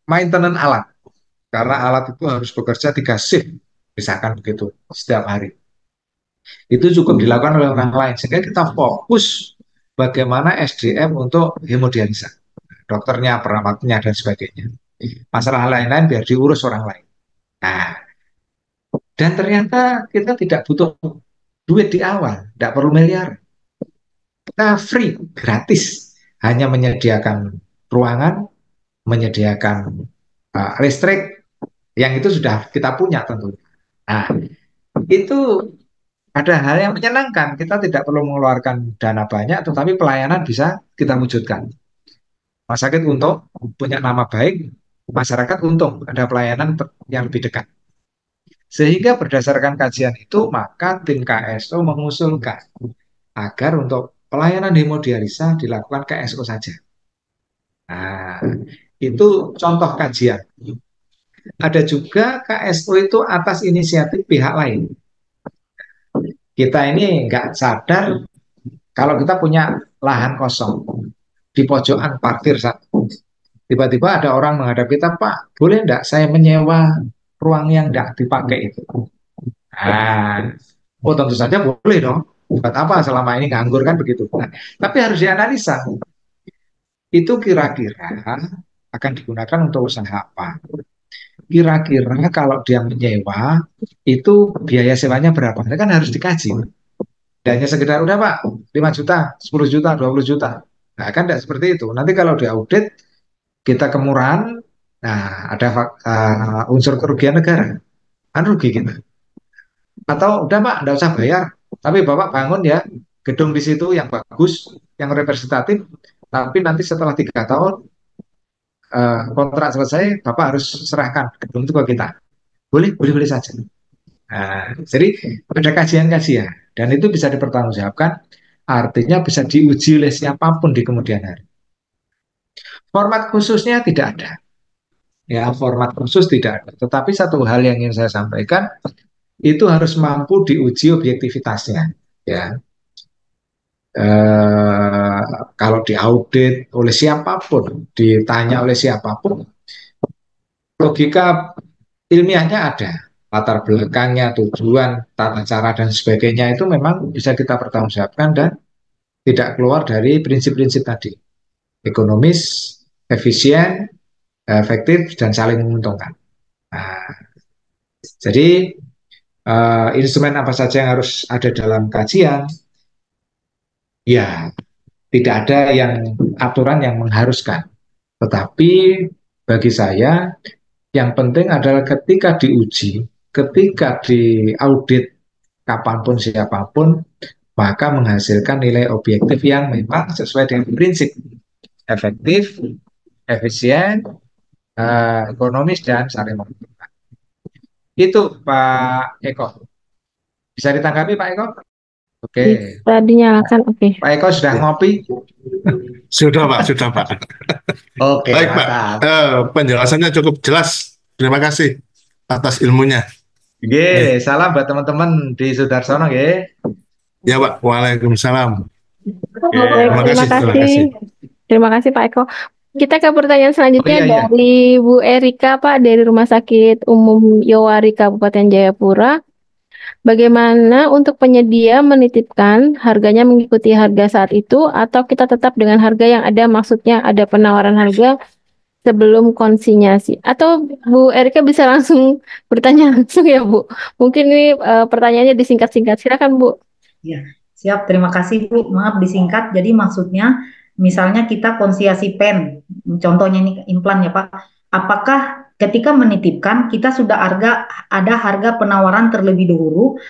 maintenance alat, karena alat itu harus bekerja 3 shift, misalkan begitu, setiap hari. Itu cukup dilakukan oleh orang lain, sehingga kita fokus bagaimana SDM untuk hemodialisa, dokternya, perawatnya, dan sebagainya. Masalah lain-lain biar diurus orang lain. Nah, dan ternyata kita tidak butuh duit di awal, tidak perlu miliar. Kita free, gratis. Hanya menyediakan ruangan, menyediakan listrik, yang itu sudah kita punya tentunya. Nah, itu ada hal yang menyenangkan. Kita tidak perlu mengeluarkan dana banyak, tetapi pelayanan bisa kita wujudkan. Rumah sakit untung, punya nama baik, masyarakat untung, ada pelayanan yang lebih dekat. Sehingga berdasarkan kajian itu, maka tim KSO mengusulkan agar untuk pelayanan hemodialisa dilakukan KSO saja. Nah, itu contoh kajian. Ada juga KSO itu atas inisiatif pihak lain. Kita ini nggak sadar kalau kita punya lahan kosong di pojokan parkir satu. Tiba-tiba ada orang menghadap kita, Pak, boleh nggak saya menyewa ruang yang nggak dipakai itu? Nah, oh tentu saja boleh dong. Buat apa selama ini nganggur kan begitu. Nah, tapi harus dianalisa. Itu kira-kira akan digunakan untuk usaha apa? Kira-kira kalau dia menyewa, itu biaya sewanya berapa? Itu kan harus dikaji. Dan hanya sekedar, udah Pak, 5 juta, 10 juta, 20 juta. Nah, kan tidak seperti itu. Nanti kalau diaudit, kita kemurahan, nah ada unsur kerugian negara. Kan rugi kita. Atau udah Pak, nggak usah bayar. Tapi Bapak bangun ya gedung di situ yang bagus, yang representatif. Tapi nanti setelah 3 tahun kontrak selesai, Bapak harus serahkan gedung itu ke kita. Boleh, boleh, boleh saja. Nah, jadi ada kajian-kajian dan itu bisa dipertanggungjawabkan, artinya bisa diuji oleh siapapun di kemudian hari. Format khususnya tidak ada, ya format khusus tidak ada. Tetapi satu hal yang ingin saya sampaikan, itu harus mampu diuji objektivitasnya, ya. Kalau diaudit oleh siapapun, ditanya oleh siapapun, logika ilmiahnya ada, latar belakangnya, tujuan, tata cara dan sebagainya itu memang bisa kita pertanggungjawabkan dan tidak keluar dari prinsip-prinsip tadi, ekonomis, efisien, efektif dan saling menguntungkan. Nah, jadi instrumen apa saja yang harus ada dalam kajian? Ya, tidak ada yang aturan yang mengharuskan. Tetapi bagi saya yang penting adalah ketika diuji, ketika diaudit kapanpun siapapun, maka menghasilkan nilai objektif yang memang sesuai dengan prinsip efektif, efisien, ekonomis dan saling menguntungkan. Itu Pak Eko. Bisa ditanggapi Pak Eko? Oke. Tadinya akan oke. Pak Eko sudah ngopi? Sudah Pak, sudah Pak. Oke, Baik Pak, penjelasannya cukup jelas. Terima kasih atas ilmunya. Oke, salam buat teman-teman di Sudarsono, ya. Ya Pak, Waalaikumsalam. Terima kasih. Terima kasih Pak Eko. Kita ke pertanyaan selanjutnya dari Bu Erika Pak dari Rumah Sakit Umum Yowari Kabupaten Jayapura. Bagaimana untuk penyedia menitipkan harganya mengikuti harga saat itu atau kita tetap dengan harga yang ada, maksudnya ada penawaran harga sebelum konsinyasi? Atau Bu Erika bisa langsung bertanya langsung ya Bu? Mungkin ini pertanyaannya disingkat-singkat. Silakan Bu. Ya, siap. Terima kasih Bu. Maaf disingkat. Jadi maksudnya misalnya kita konsinyasi pen, contohnya ini implan ya Pak. Apakah ketika menitipkan kita sudah ada harga penawaran terlebih dahulu?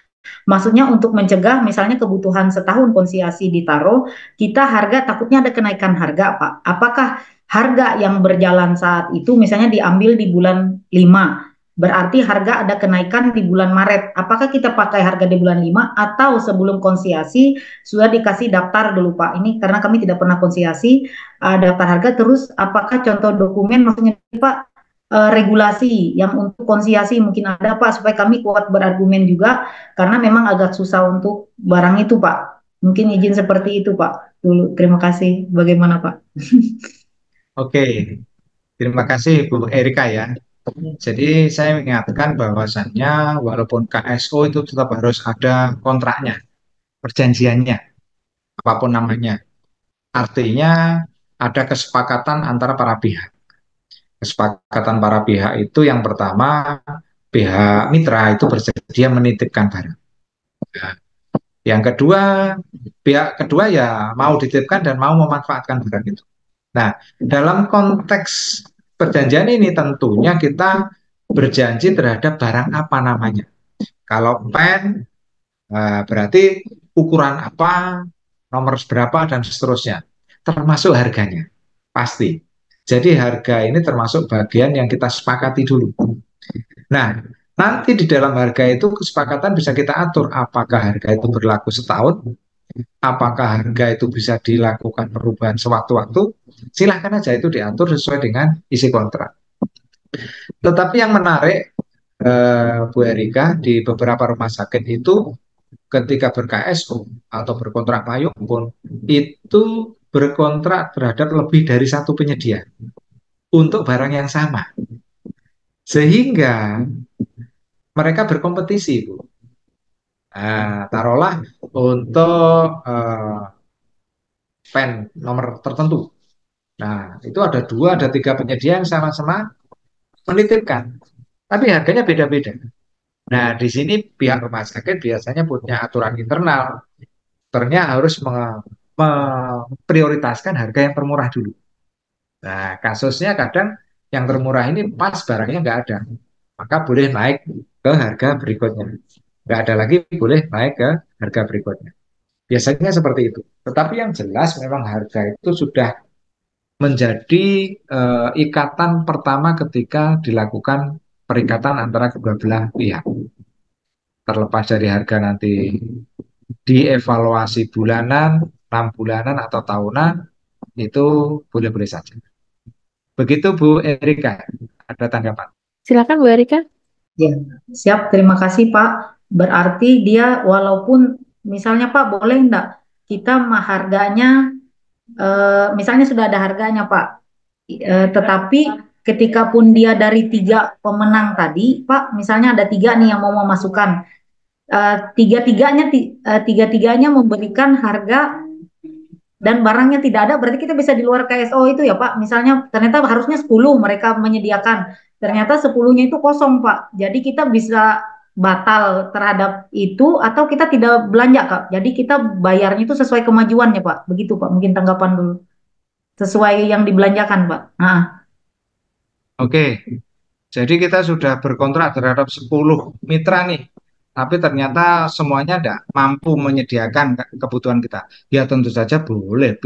Maksudnya untuk mencegah misalnya kebutuhan setahun konsinyasi ditaruh, kita harga takutnya ada kenaikan harga Pak. Apakah harga yang berjalan saat itu misalnya diambil di bulan 5, berarti harga ada kenaikan di bulan Maret. Apakah kita pakai harga di bulan 5 atau sebelum konsinyasi sudah dikasih daftar dulu Pak? Ini karena kami tidak pernah konsinyasi, daftar harga terus apakah contoh dokumen maksudnya Pak regulasi yang untuk konsinyasi mungkin ada Pak supaya kami kuat berargumen juga karena memang agak susah untuk barang itu Pak. Mungkin izin seperti itu Pak. Dulu terima kasih. Bagaimana Pak? Oke, terima kasih Bu Erika ya. Jadi saya mengingatkan bahwasannya walaupun KSO itu tetap harus ada kontraknya, perjanjiannya, apapun namanya. Artinya ada kesepakatan antara para pihak. Kesepakatan para pihak itu yang pertama, pihak mitra itu bersedia menitipkan barang. Yang kedua, pihak kedua ya mau dititipkan dan mau memanfaatkan barang itu. Nah, dalam konteks perjanjian ini tentunya kita berjanji terhadap barang apa namanya. Kalau pen, berarti ukuran apa, nomor berapa, dan seterusnya. Termasuk harganya, pasti. Jadi harga ini termasuk bagian yang kita sepakati dulu. Nah, nanti di dalam harga itu kesepakatan bisa kita atur. Apakah harga itu berlaku setahun, apakah harga itu bisa dilakukan perubahan sewaktu-waktu, silahkan aja itu diatur sesuai dengan isi kontrak. Tetapi yang menarik, Bu Erika, di beberapa rumah sakit itu ketika ber-KSO atau berkontrak payung pun, itu berkontrak terhadap lebih dari satu penyedia untuk barang yang sama. Sehingga mereka berkompetisi, Bu. Taruhlah untuk pen nomor tertentu. Nah, itu ada 2, ada 3 penyedia yang sama-sama menitipkan, tapi harganya beda-beda. Nah, di sini pihak rumah sakit biasanya punya aturan internal, ternyata harus memprioritaskan harga yang termurah dulu. Nah, kasusnya kadang yang termurah ini pas barangnya nggak ada, maka boleh naik ke harga berikutnya. Nggak ada lagi, boleh naik ke harga berikutnya. Biasanya seperti itu. Tetapi yang jelas memang harga itu sudah menjadi ikatan pertama ketika dilakukan perikatan antara kedua belah pihak. Terlepas dari harga nanti dievaluasi bulanan, 6 bulanan atau tahunan, itu boleh-boleh saja. Begitu Bu Erika, ada tanggapan? Silakan Bu Erika. Ya, siap. Terima kasih Pak. Berarti dia walaupun misalnya Pak boleh enggak kita harganya misalnya sudah ada harganya Pak, tetapi ketika pun dia dari 3 pemenang tadi Pak, misalnya ada 3 nih yang mau memasukkan, tiga-tiganya memberikan harga dan barangnya tidak ada, berarti kita bisa di luar KSO itu ya Pak. Misalnya ternyata harusnya 10 mereka menyediakan, ternyata 10-nya itu kosong Pak. Jadi kita bisa batal terhadap itu atau kita tidak belanja Kak. Jadi kita bayarnya itu sesuai kemajuannya Pak. Begitu Pak, mungkin tanggapan dulu. Sesuai yang dibelanjakan Pak. Nah. Oke, jadi kita sudah berkontrak terhadap 10 mitra nih, tapi ternyata semuanya tidak mampu menyediakan kebutuhan kita. Ya tentu saja boleh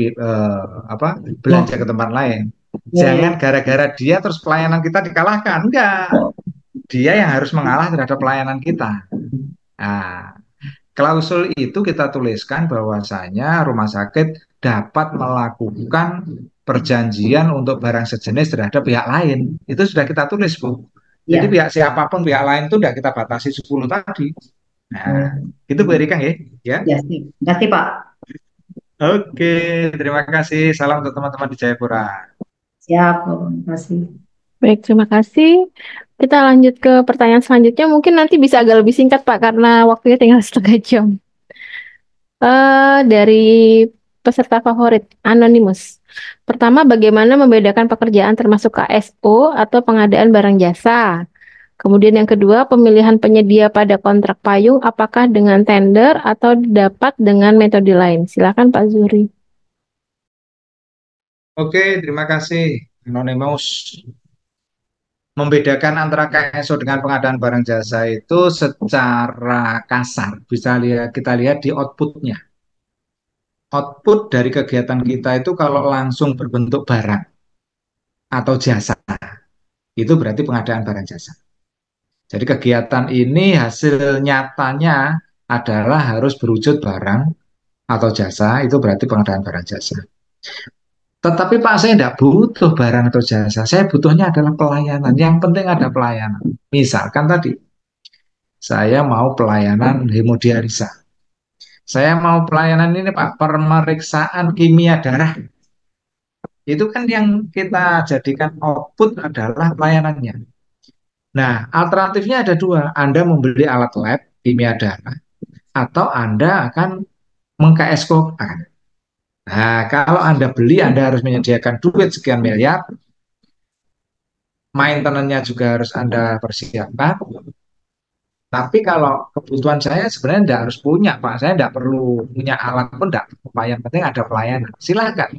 belanja ke tempat lain. Jangan gara-gara dia terus pelayanan kita dikalahkan. Enggak, dia yang harus mengalah terhadap pelayanan kita. Nah, klausul itu kita tuliskan bahwasanya rumah sakit dapat melakukan perjanjian untuk barang sejenis terhadap pihak lain. Itu sudah kita tulis, Bu. Jadi pihak siapapun, pihak lain itu tidak kita batasi 10 tadi. Nah, itu Bu Erika ya. Ya, terima kasih Pak. Oke, terima kasih. Salam untuk teman-teman di Jayapura. Siap, terima kasih. Baik, terima kasih. Kita lanjut ke pertanyaan selanjutnya. Mungkin nanti bisa agak lebih singkat Pak, karena waktunya tinggal setengah jam. Dari peserta favorit, Anonymous. Pertama, bagaimana membedakan pekerjaan termasuk KSO atau pengadaan barang jasa? Kemudian yang kedua, pemilihan penyedia pada kontrak payung, apakah dengan tender atau dapat dengan metode lain? Silakan Pak Zuri. Oke, terima kasih Anonymous. Membedakan antara KSO dengan pengadaan barang jasa itu secara kasar bisa kita lihat di outputnya. Output dari kegiatan kita itu kalau langsung berbentuk barang atau jasa, itu berarti pengadaan barang jasa. Jadi kegiatan ini hasil nyatanya adalah harus berwujud barang atau jasa, itu berarti pengadaan barang jasa. Tetapi Pak, saya tidak butuh barang atau jasa, saya butuhnya adalah pelayanan. Yang penting ada pelayanan. Misalkan tadi, saya mau pelayanan hemodialisa. Saya mau pelayanan ini Pak, pemeriksaan kimia darah. Itu kan yang kita jadikan output adalah pelayanannya. Nah, alternatifnya ada 2. Anda membeli alat lab kimia darah, atau Anda akan meng-KSO-kan. Nah, kalau Anda beli, Anda harus menyediakan duit sekian miliar, maintenance-nya juga harus Anda persiapkan. Tapi kalau kebutuhan saya sebenarnya tidak harus punya, Pak. Saya tidak perlu punya alat pun, tidak. Yang penting ada pelayanan. Silakan.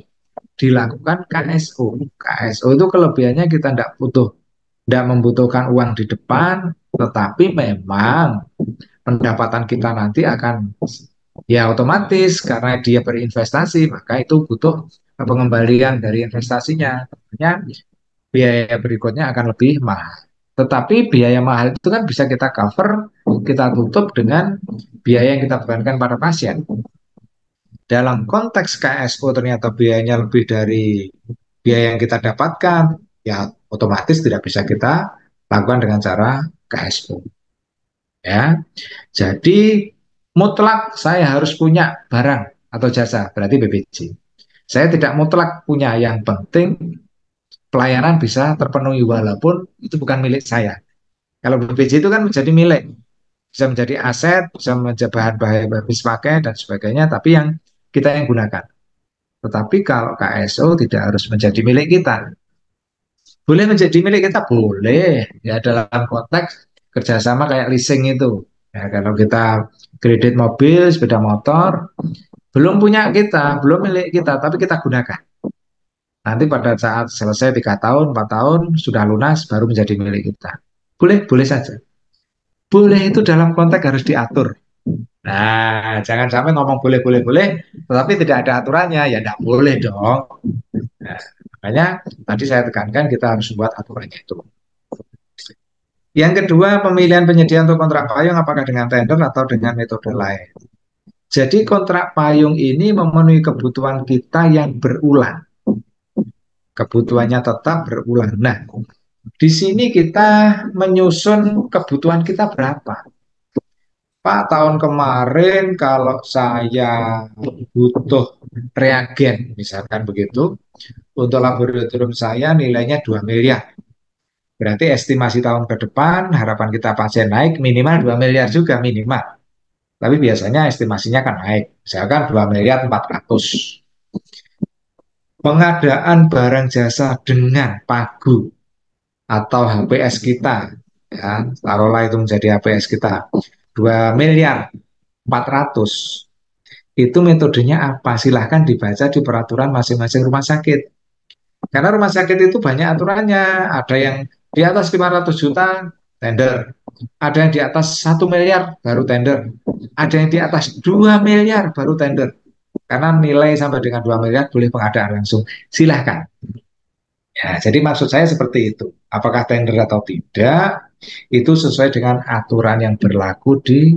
dilakukan KSO. KSO itu kelebihannya kita tidak membutuhkan uang di depan, tetapi memang pendapatan kita nanti akan ya otomatis karena dia berinvestasi, maka itu butuh pengembalian dari investasinya. Tentunya biaya berikutnya akan lebih mahal. Tetapi biaya mahal itu kan bisa kita cover, kita tutup dengan biaya yang kita bebankan pada pasien. Dalam konteks KSO ternyata biayanya lebih dari biaya yang kita dapatkan, ya otomatis tidak bisa kita lakukan dengan cara KSO. Ya, jadi mutlak saya harus punya barang atau jasa, berarti BPJ. Saya tidak mutlak punya, yang penting pelayanan bisa terpenuhi walaupun itu bukan milik saya. Kalau BPJ itu kan menjadi milik, bisa menjadi aset, bisa menjadi bahan habis pakai dan sebagainya, tapi yang kita yang gunakan. Tetapi kalau KSO tidak harus menjadi milik kita. Boleh menjadi milik kita, boleh. Ya dalam konteks kerjasama kayak leasing itu. Ya, kalau kita kredit mobil, sepeda motor, belum punya kita, belum milik kita, tapi kita gunakan. Nanti pada saat selesai 3 tahun, 4 tahun, sudah lunas, baru menjadi milik kita. Boleh, boleh saja. Boleh itu dalam konteks harus diatur. Nah, jangan sampai ngomong boleh, boleh, boleh, tetapi tidak ada aturannya, ya tidak boleh dong. Nah, makanya tadi saya tekankan kita harus buat aturannya itu. Yang kedua, pemilihan penyedia untuk kontrak payung apakah dengan tender atau dengan metode lain. Jadi kontrak payung ini memenuhi kebutuhan kita yang berulang. Kebutuhannya tetap berulang. Nah, di sini kita menyusun kebutuhan kita berapa. Pak, tahun kemarin kalau saya butuh reagen, misalkan begitu, untuk laboratorium saya nilainya 2 miliar. Berarti estimasi tahun ke depan harapan kita pasien naik minimal 2 miliar juga minimal. Tapi biasanya estimasinya kan naik. Misalkan 2 miliar 400. Pengadaan barang jasa dengan pagu atau HPS kita, ya, taruhlah itu menjadi HPS kita 2 miliar 400. Itu metodenya apa? Silahkan dibaca di peraturan masing-masing rumah sakit. Karena rumah sakit itu banyak aturannya. Ada yang di atas 500 juta tender. Ada yang di atas 1 miliar baru tender. Ada yang di atas 2 miliar baru tender. Karena nilai sampai dengan 2 miliar boleh pengadaan langsung. Silahkan. Ya, jadi maksud saya seperti itu. Apakah tender atau tidak, itu sesuai dengan aturan yang berlaku di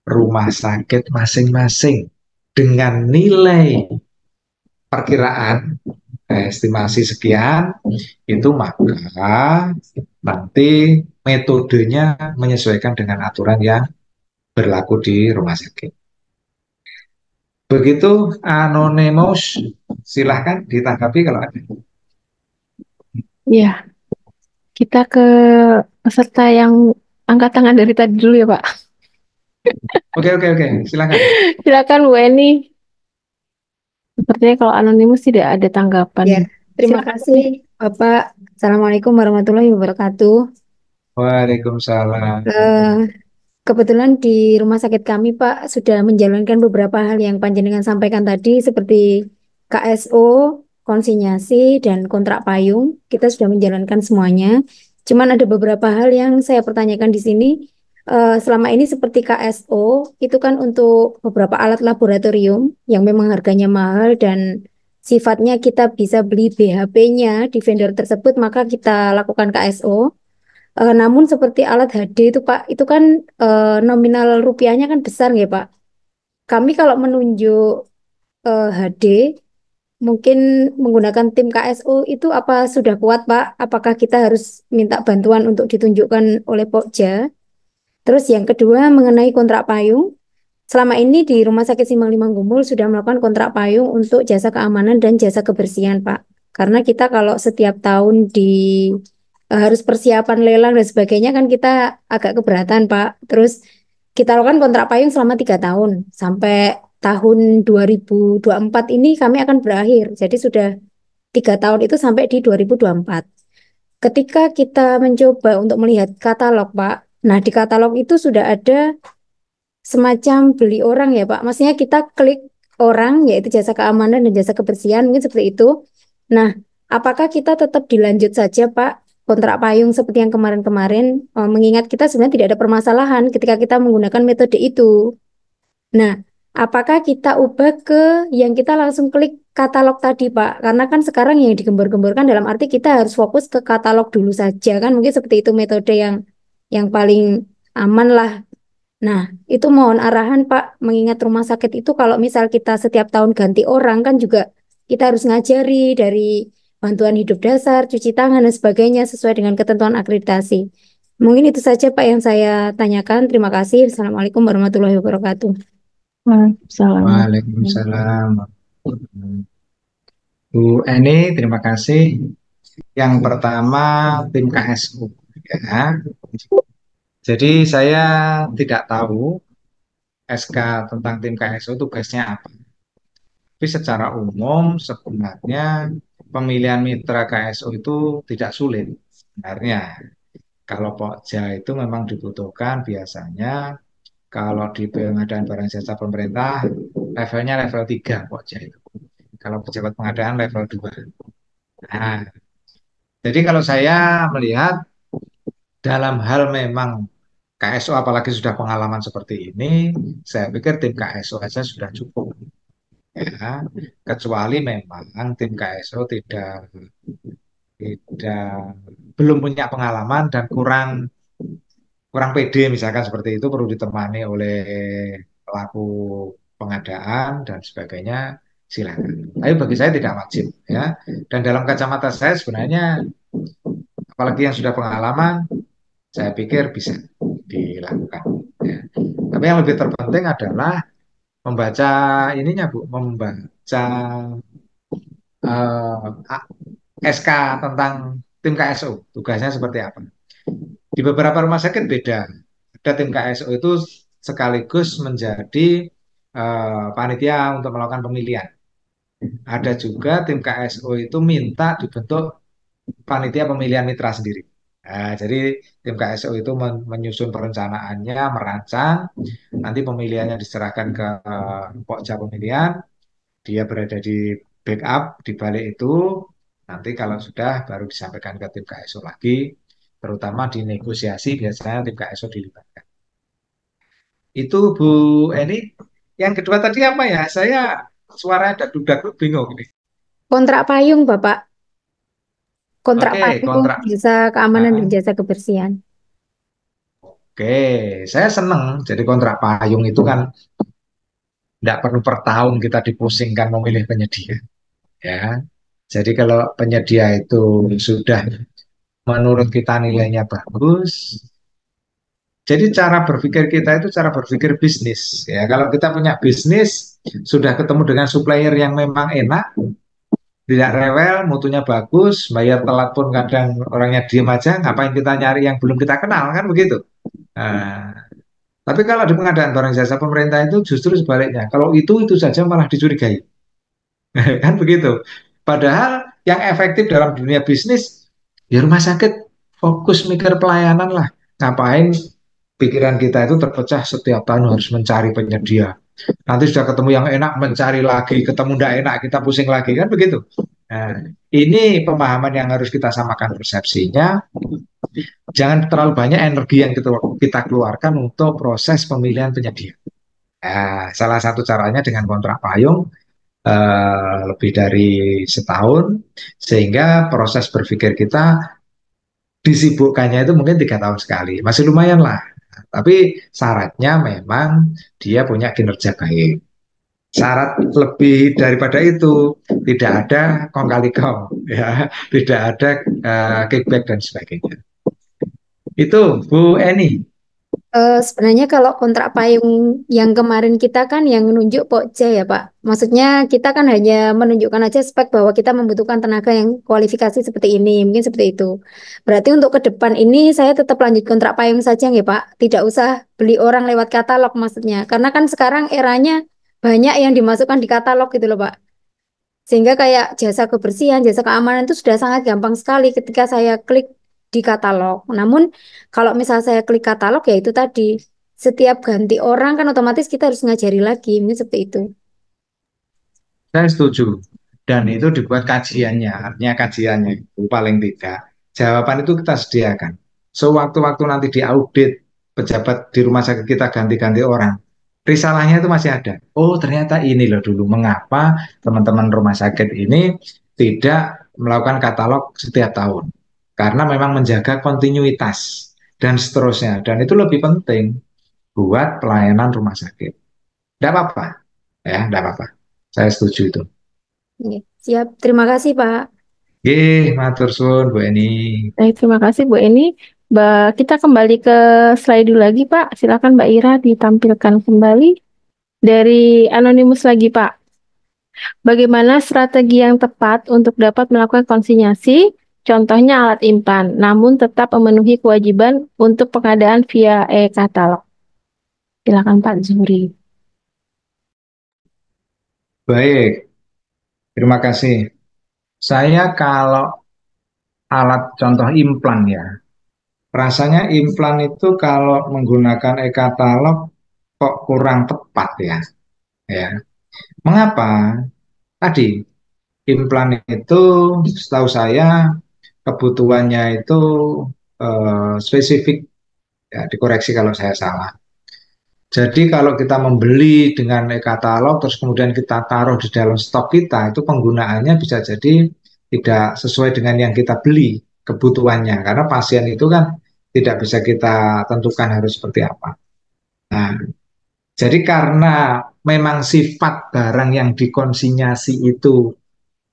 rumah sakit masing-masing. Dengan nilai perkiraan estimasi sekian, itu maka nanti metodenya menyesuaikan dengan aturan yang berlaku di rumah sakit. Begitu Anonymous, silahkan ditanggapi kalau ada. Ya, kita ke peserta yang angkat tangan dari tadi dulu ya, Pak. Oke, silahkan. Silakan Bu Eni. Sepertinya kalau anonimus tidak ada tanggapan. Ya, terima Silakan. kasih Bapak. Assalamualaikum warahmatullahi wabarakatuh. Waalaikumsalam. Kebetulan di rumah sakit kami Pak sudah menjalankan beberapa hal yang panjenengan sampaikan tadi seperti KSO, konsinyasi, dan kontrak payung. Kita sudah menjalankan semuanya. Cuman ada beberapa hal yang saya pertanyakan di sini. Selama ini seperti KSO itu kan untuk beberapa alat laboratorium yang memang harganya mahal dan sifatnya kita bisa beli BHP-nya di vendor tersebut, maka kita lakukan KSO. Namun seperti alat HD itu Pak, itu kan nominal rupiahnya kan besar ya Pak. Kami kalau menunjuk HD mungkin menggunakan tim KSO itu apa sudah kuat Pak? Apakah kita harus minta bantuan untuk ditunjukkan oleh Pokja? Terus yang kedua mengenai kontrak payung, selama ini di Rumah Sakit Simbang Lima Gumul sudah melakukan kontrak payung untuk jasa keamanan dan jasa kebersihan Pak. Karena kita kalau setiap tahun harus persiapan lelang dan sebagainya kan kita agak keberatan Pak. Terus kita lakukan kontrak payung selama 3 tahun sampai tahun 2024 ini kami akan berakhir. Jadi sudah 3 tahun itu sampai di 2024. Ketika kita mencoba untuk melihat katalog Pak, nah di katalog itu sudah ada semacam beli orang ya Pak. Maksudnya kita klik orang yaitu jasa keamanan dan jasa kebersihan mungkin seperti itu. Nah, apakah kita tetap dilanjut saja, Pak, kontrak payung seperti yang kemarin-kemarin, mengingat kita sebenarnya tidak ada permasalahan ketika kita menggunakan metode itu. Nah, apakah kita ubah ke yang kita langsung klik katalog tadi, Pak? Karena kan sekarang yang digembor-gemborkan dalam arti kita harus fokus ke katalog dulu saja, kan mungkin seperti itu metode yang paling aman lah. Nah, itu mohon arahan, Pak, mengingat rumah sakit itu kalau misal kita setiap tahun ganti orang kan juga kita harus ngajari dari bantuan hidup dasar, cuci tangan dan sebagainya sesuai dengan ketentuan akreditasi. Mungkin itu saja, Pak, yang saya tanyakan. Terima kasih. Assalamualaikum warahmatullahi wabarakatuh. Waalaikumsalam. Waalaikumsalam. Bu Eni, terima kasih. Yang pertama, tim KSU. Ya. Jadi saya tidak tahu SK tentang tim KSU tugasnya apa. Tapi secara umum sebenarnya pemilihan mitra KSU itu tidak sulit. Sebenarnya kalau Pokja itu memang dibutuhkan biasanya kalau di pengadaan barang jasa pemerintah levelnya level 3 Pokja itu. Kalau pejabat pengadaan level 2. Nah, jadi kalau saya melihat dalam hal memang KSO apalagi sudah pengalaman seperti ini, saya pikir tim KSO saja sudah cukup. Ya, kecuali memang tim KSO tidak belum punya pengalaman dan kurang kurang pede misalkan seperti itu perlu ditemani oleh pelaku pengadaan dan sebagainya silakan. Tapi bagi saya tidak wajib ya. Dan dalam kacamata saya sebenarnya apalagi yang sudah pengalaman saya pikir bisa dilakukan. Ya. Tapi yang lebih terpenting adalah membaca ininya Bu, membaca SK tentang tim KSO, tugasnya seperti apa. Di beberapa rumah sakit beda. Ada tim KSO itu sekaligus menjadi panitia untuk melakukan pemilihan. Ada juga tim KSO itu minta dibentuk panitia pemilihan mitra sendiri. Nah, jadi tim KSO itu menyusun perencanaannya, merancang, nanti pemilihannya diserahkan ke Pokja pemilihan, dia berada di backup di balik itu, nanti kalau sudah baru disampaikan ke tim KSO lagi, terutama di negosiasi biasanya tim KSO dilibatkan. Itu Bu Eni, yang kedua tadi apa ya? Saya suara ada dudak bingung ini. Kontrak payung, Bapak. Kontrak Oke, payung, kontrak. jasa keamanan dan Nah, jasa kebersihan. oke, saya seneng. Jadi kontrak payung itu kan tidak perlu per tahun kita dipusingkan memilih penyedia. Ya, jadi kalau penyedia itu sudah menurut kita nilainya bagus, jadi cara berpikir kita itu cara berpikir bisnis. Ya, kalau kita punya bisnis, sudah ketemu dengan supplier yang memang enak, tidak rewel, mutunya bagus, bayar telat pun kadang orangnya diem aja, ngapain kita nyari yang belum kita kenal, kan begitu. Nah, tapi kalau di pengadaan barang jasa pemerintah itu justru sebaliknya. Kalau itu saja malah dicurigai. Kan begitu. Padahal yang efektif dalam dunia bisnis, ya rumah sakit fokus mikir pelayanan lah. Ngapain pikiran kita itu terpecah setiap tahun harus mencari penyedia. Nanti sudah ketemu yang enak, mencari lagi, ketemu tidak enak, kita pusing lagi, kan begitu. Nah, ini pemahaman yang harus kita samakan persepsinya. Jangan terlalu banyak energi yang kita keluarkan untuk proses pemilihan penyedia. Nah, salah satu caranya dengan kontrak payung lebih dari setahun, sehingga proses berpikir kita disibukkannya itu mungkin 3 tahun sekali, masih lumayan lah. Tapi syaratnya memang dia punya kinerja baik. Syarat lebih daripada itu tidak ada kong kali kong, ya, tidak ada kickback dan sebagainya. Itu Bu Eni. Sebenarnya kalau kontrak payung yang kemarin kita kan yang menunjuk Pokja ya Pak. Maksudnya kita kan hanya menunjukkan aja spek bahwa kita membutuhkan tenaga yang kualifikasi seperti ini, mungkin seperti itu. Berarti untuk ke depan ini saya tetap lanjut kontrak payung saja ya Pak. Tidak usah beli orang lewat katalog maksudnya. Karena kan sekarang eranya banyak yang dimasukkan di katalog gitu loh Pak. Sehingga kayak jasa kebersihan, jasa keamanan itu sudah sangat gampang sekali ketika saya klik di katalog. Namun kalau misal saya klik katalog ya itu tadi, setiap ganti orang kan otomatis kita harus ngajari lagi, mungkin seperti itu. Saya setuju. dan itu dibuat kajiannya, artinya kajiannya itu paling tidak jawaban itu kita sediakan. Sewaktu-waktu nanti diaudit pejabat di rumah sakit kita ganti-ganti orang, risalahnya itu masih ada. Oh, ternyata ini loh dulu mengapa teman-teman rumah sakit ini tidak melakukan katalog setiap tahun. Karena memang menjaga kontinuitas dan seterusnya. Dan itu lebih penting buat pelayanan rumah sakit. Tidak apa-apa, ya, tidak apa-apa. Saya setuju itu. Oke, siap. Terima kasih, Pak. Matur suwun Bu Eni. Baik, terima kasih Bu Eni. Kita kembali ke slide dulu lagi Pak. Silakan Mbak Ira ditampilkan kembali. Dari Anonimus lagi Pak. Bagaimana strategi yang tepat untuk dapat melakukan konsinyasi? Contohnya alat implan, namun tetap memenuhi kewajiban untuk pengadaan via e-katalog. Silakan Pak Zuri. Baik, terima kasih. Saya kalau alat contoh implan ya, rasanya implan itu kalau menggunakan e-katalog kok kurang tepat ya. Ya, mengapa? Tadi implan itu setahu saya kebutuhannya itu spesifik, ya dikoreksi kalau saya salah. Jadi kalau kita membeli dengan e-katalog terus kemudian kita taruh di dalam stok kita, itu penggunaannya bisa jadi tidak sesuai dengan yang kita beli kebutuhannya. Karena pasien itu kan tidak bisa kita tentukan harus seperti apa. Nah, jadi karena memang sifat barang yang dikonsinyasi itu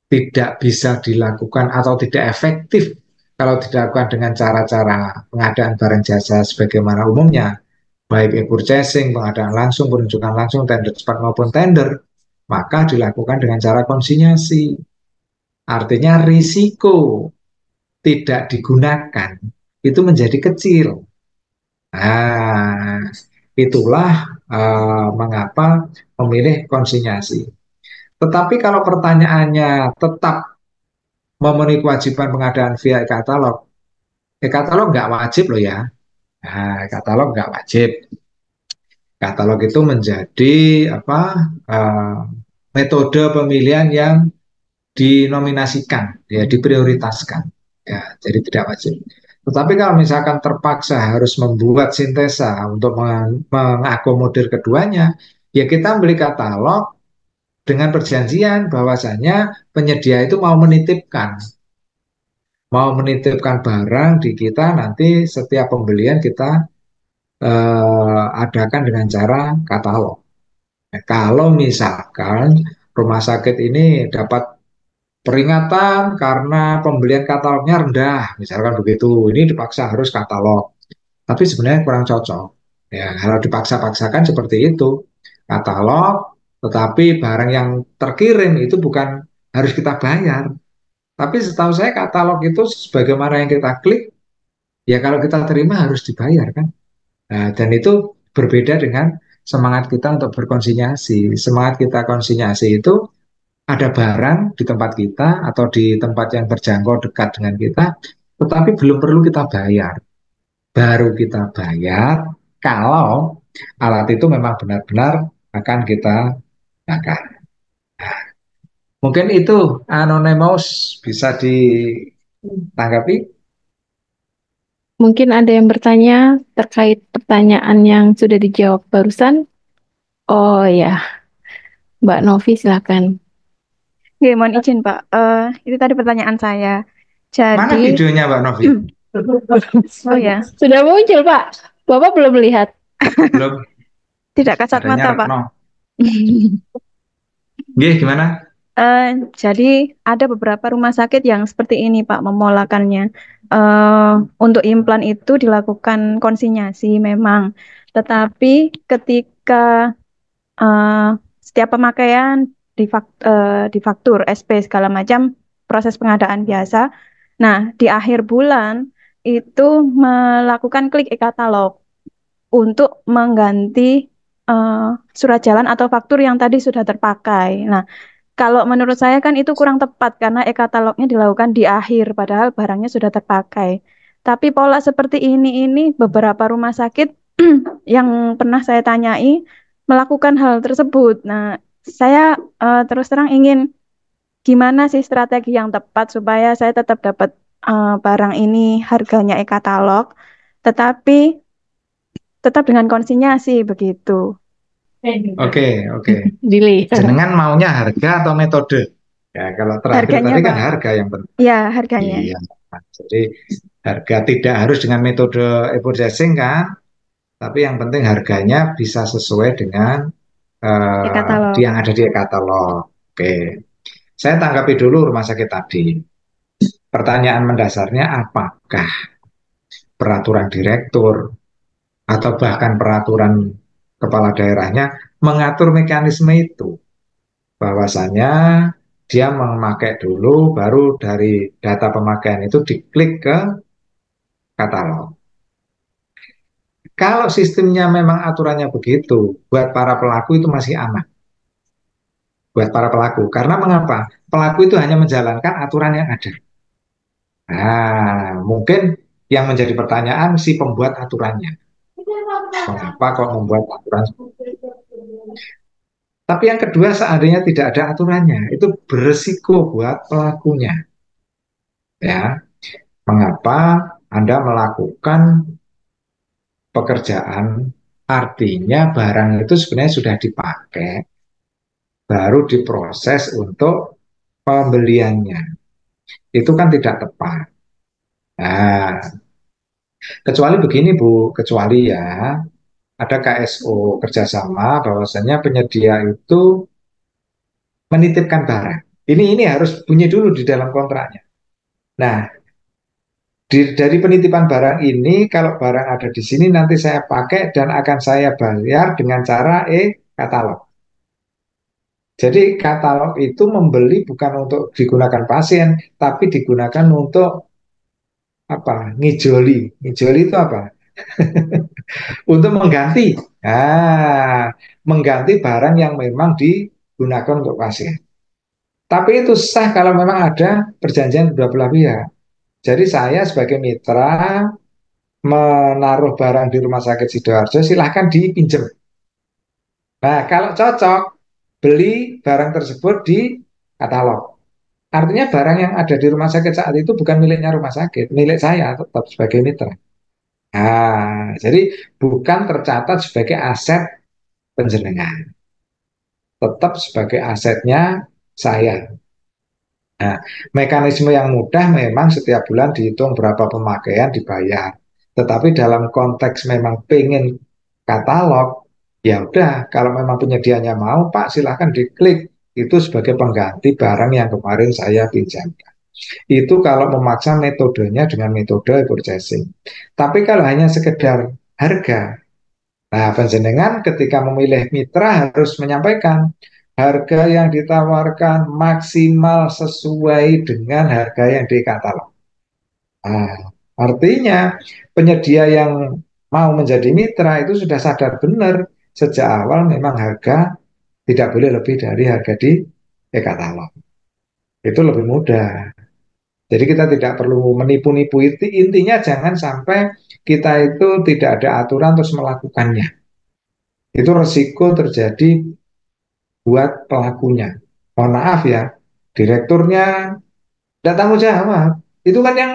tidak bisa dilakukan atau tidak efektif kalau dilakukan dengan cara-cara pengadaan barang jasa sebagaimana umumnya, baik e-purchasing, pengadaan langsung, penunjukan langsung, tender cepat maupun tender, maka dilakukan dengan cara konsinyasi. Artinya risiko tidak digunakan itu menjadi kecil. Nah, itulah mengapa memilih konsinyasi. Tetapi kalau pertanyaannya tetap memenuhi kewajiban pengadaan via e-katalog, e-katalog nggak wajib loh ya. Nah, e-katalog nggak wajib. Katalog itu menjadi apa metode pemilihan yang dinominasikan, ya diprioritaskan, ya jadi tidak wajib. Tetapi kalau misalkan terpaksa harus membuat sintesa untuk mengakomodir keduanya, ya kita beli katalog dengan perjanjian bahwasanya penyedia itu mau menitipkan barang di kita, nanti setiap pembelian kita adakan dengan cara katalog. Nah, kalau misalkan rumah sakit ini dapat peringatan karena pembelian katalognya rendah, misalkan begitu, ini dipaksa harus katalog. Tapi sebenarnya kurang cocok. Ya, kalau dipaksa-paksakan seperti itu, katalog, tetapi barang yang terkirim itu bukan harus kita bayar. Tapi setahu saya katalog itu sebagaimana yang kita klik, ya kalau kita terima harus dibayar kan. Nah, dan itu berbeda dengan semangat kita untuk berkonsinyasi. Semangat kita konsinyasi itu ada barang di tempat kita atau di tempat yang terjangkau dekat dengan kita, tetapi belum perlu kita bayar. Baru kita bayar kalau alat itu memang benar-benar akan kita gunakan. Nah, mungkin itu Anonymous bisa ditanggapi. Mungkin ada yang bertanya terkait pertanyaan yang sudah dijawab barusan. Oh ya, Mbak Novi silakan. Oke, mohon izin Pak. Itu tadi pertanyaan saya. Mana Jadi, videonya Mbak Novi? oh ya, Sudah muncul Pak. Bapak belum melihat. Belum. tidak kasat Adanya mata Pak. Retno. Nggih, gimana? Jadi ada beberapa rumah sakit yang seperti ini Pak memolakannya. Untuk implan itu dilakukan konsinyasi memang, tetapi ketika setiap pemakaian difaktur SP segala macam proses pengadaan biasa. Nah, di akhir bulan itu melakukan klik e-katalog untuk mengganti surat jalan atau faktur yang tadi sudah terpakai. Nah, kalau menurut saya kan itu kurang tepat karena e-katalognya dilakukan di akhir padahal barangnya sudah terpakai. Tapi pola seperti ini beberapa rumah sakit yang pernah saya tanyai melakukan hal tersebut. Nah, saya terus terang ingin gimana sih strategi yang tepat supaya saya tetap dapat barang ini harganya e-katalog, tetapi tetap dengan konsinyasi begitu. Oke, oke. Dili. Jenengan maunya harga atau metode? Ya, kalau terakhir Harganya, tadi kan Pak. harga yang penting. Ya, harganya. Iya. Jadi harga tidak harus dengan metode e-purchasing kan, tapi yang penting harganya bisa sesuai dengan E-katalog. yang ada di e-katalog. Oke. Saya tanggapi dulu rumah sakit tadi. Pertanyaan mendasarnya apakah peraturan direktur atau bahkan peraturan kepala daerahnya mengatur mekanisme itu? Bahwasanya dia memakai dulu, baru dari data pemakaian itu diklik ke katalog. Kalau sistemnya memang aturannya begitu, buat para pelaku itu masih aman. Buat para pelaku. Karena mengapa? Pelaku itu hanya menjalankan aturan yang ada. Nah, mungkin yang menjadi pertanyaan si pembuat aturannya. Mengapa kok membuat aturan? Tapi yang kedua, seandainya tidak ada aturannya, itu beresiko buat pelakunya. Ya, mengapa Anda melakukan pekerjaan? Artinya barang itu sebenarnya sudah dipakai, baru diproses untuk pembeliannya. Itu kan tidak tepat. Nah, kecuali begini Bu, kecuali ya ada KSO kerjasama bahwasanya penyedia itu menitipkan barang. Ini harus bunyi dulu di dalam kontraknya. Nah, dari penitipan barang ini, kalau barang ada di sini nanti saya pakai dan akan saya bayar dengan cara e-katalog. Jadi katalog itu membeli bukan untuk digunakan pasien, tapi digunakan untuk apa? Ngijoli. Ngijoli itu apa? Untuk mengganti. Nah, mengganti barang yang memang digunakan untuk pasien. Tapi itu sah kalau memang ada perjanjian kedua belah pihak. Jadi saya sebagai mitra menaruh barang di Rumah Sakit Sidoarjo silahkan dipinjam. Nah, kalau cocok beli barang tersebut di katalog. Artinya barang yang ada di rumah sakit saat itu bukan miliknya rumah sakit, milik saya tetap sebagai mitra. Nah, jadi bukan tercatat sebagai aset penjenengan, tetap sebagai asetnya saya. Nah, mekanisme yang mudah memang setiap bulan dihitung berapa pemakaian dibayar. Tetapi dalam konteks memang pengen katalog, ya udah kalau memang penyedianya mau, Pak silahkan diklik. Itu sebagai pengganti barang yang kemarin saya pinjamkan. Itu kalau memaksa metodenya dengan metode purchasing. Tapi kalau hanya sekedar harga, nah panjenengan ketika memilih mitra harus menyampaikan harga yang ditawarkan maksimal sesuai dengan harga yang di katalog. Nah, artinya penyedia yang mau menjadi mitra itu sudah sadar benar sejak awal memang harga tidak boleh lebih dari harga di e-katalog. Itu lebih mudah. Jadi kita tidak perlu menipu-nipu. Intinya jangan sampai kita itu tidak ada aturan terus melakukannya. Itu resiko terjadi buat pelakunya. Mohon maaf ya, direkturnya tidak tanggung jawab. Itu kan yang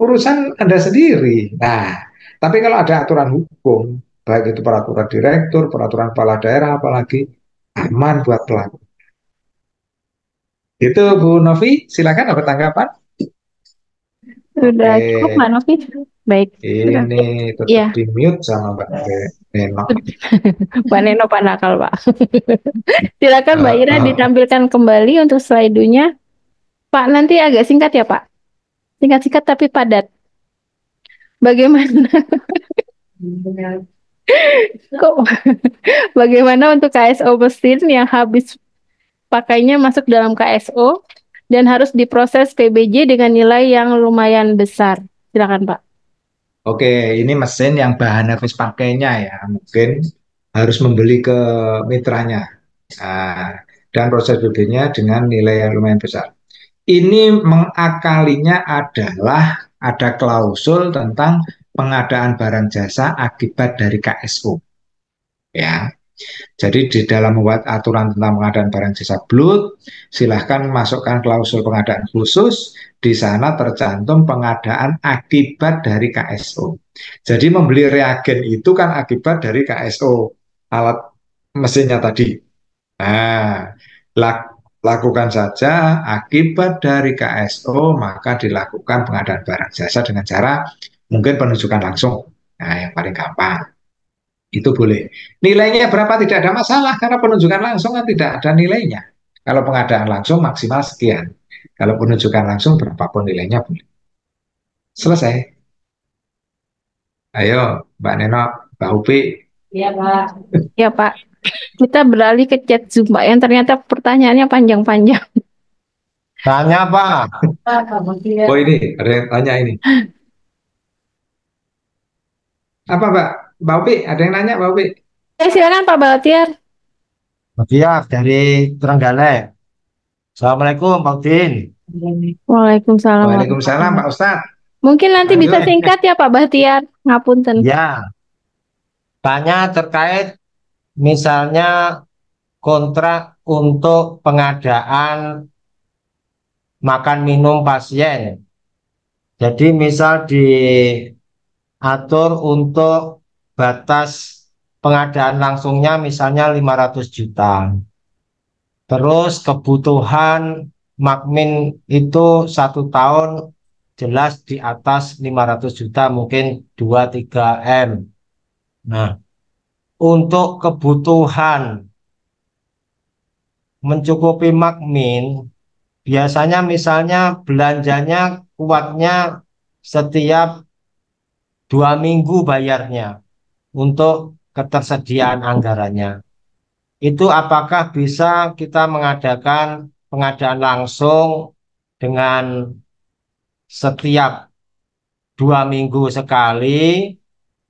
urusan Anda sendiri. Nah, tapi kalau ada aturan hukum, baik itu peraturan direktur, peraturan kepala daerah, apalagi aman buat pelaku. Itu Bu Novi, silakan ada tanggapan. Sudah cukup Mbak Novi. Baik. Ini tetap Iya. di mute sama Mbak Neno. Mbak Neno Pak nakal Pak. Silakan Mbak Ira ditampilkan kembali untuk slide-nya. Pak nanti agak singkat ya Pak. Singkat-singkat tapi padat. Bagaimana? Kok bagaimana untuk KSO mesin yang habis pakainya masuk dalam KSO dan harus diproses PBJ dengan nilai yang lumayan besar? Silakan Pak. Oke, ini mesin yang bahan habis pakainya ya, mungkin harus membeli ke mitranya. Nah, dan proses PBJ-nya dengan nilai yang lumayan besar. Ini mengakalinya adalah ada klausul tentang pengadaan barang jasa akibat dari KSO. Ya, Jadi di dalam membuat aturan tentang pengadaan barang jasa BLUT, silahkan masukkan klausul pengadaan khusus, di sana tercantum pengadaan akibat dari KSO. Jadi membeli reagen itu kan akibat dari KSO, alat mesinnya tadi. Nah, lakukan saja akibat dari KSO, maka dilakukan pengadaan barang jasa dengan cara mungkin penunjukan langsung. Nah, yang paling gampang. Itu boleh. Nilainya berapa tidak ada masalah, karena penunjukan langsung kan tidak ada nilainya. Kalau pengadaan langsung maksimal sekian. Kalau penunjukan langsung berapapun nilainya boleh. Selesai. Ayo, Mbak Neno, Mbak Upi. Ya, Pak. Ya, Pak. Kita beralih ke chat Zoom, Pak, yang ternyata pertanyaannya panjang-panjang. Tanya Pak. Oh ini, ada yang tanya ini. Apa Mbak? Mbak Upi, ada yang nanya Mbak Upi? Silakan Pak Baltiar. Iya, dari Trenggalek. Assalamualaikum Pak Udin. Waalaikumsalam. Waalaikumsalam Pak Ustadz. Mungkin nanti bisa Lanjut. singkat ya Pak Bahtiar. Ngapunten. Ya, tanya terkait misalnya kontrak untuk pengadaan makan minum pasien. Jadi misal diatur untuk batas pengadaan langsungnya misalnya 500 juta. Terus kebutuhan makmin itu 1 tahun jelas di atas 500 juta, mungkin 2-3 M. Nah, untuk kebutuhan mencukupi makmin, biasanya misalnya belanjanya kuatnya setiap 2 minggu bayarnya untuk ketersediaan anggarannya. Itu apakah bisa kita mengadakan pengadaan langsung dengan setiap 2 minggu sekali,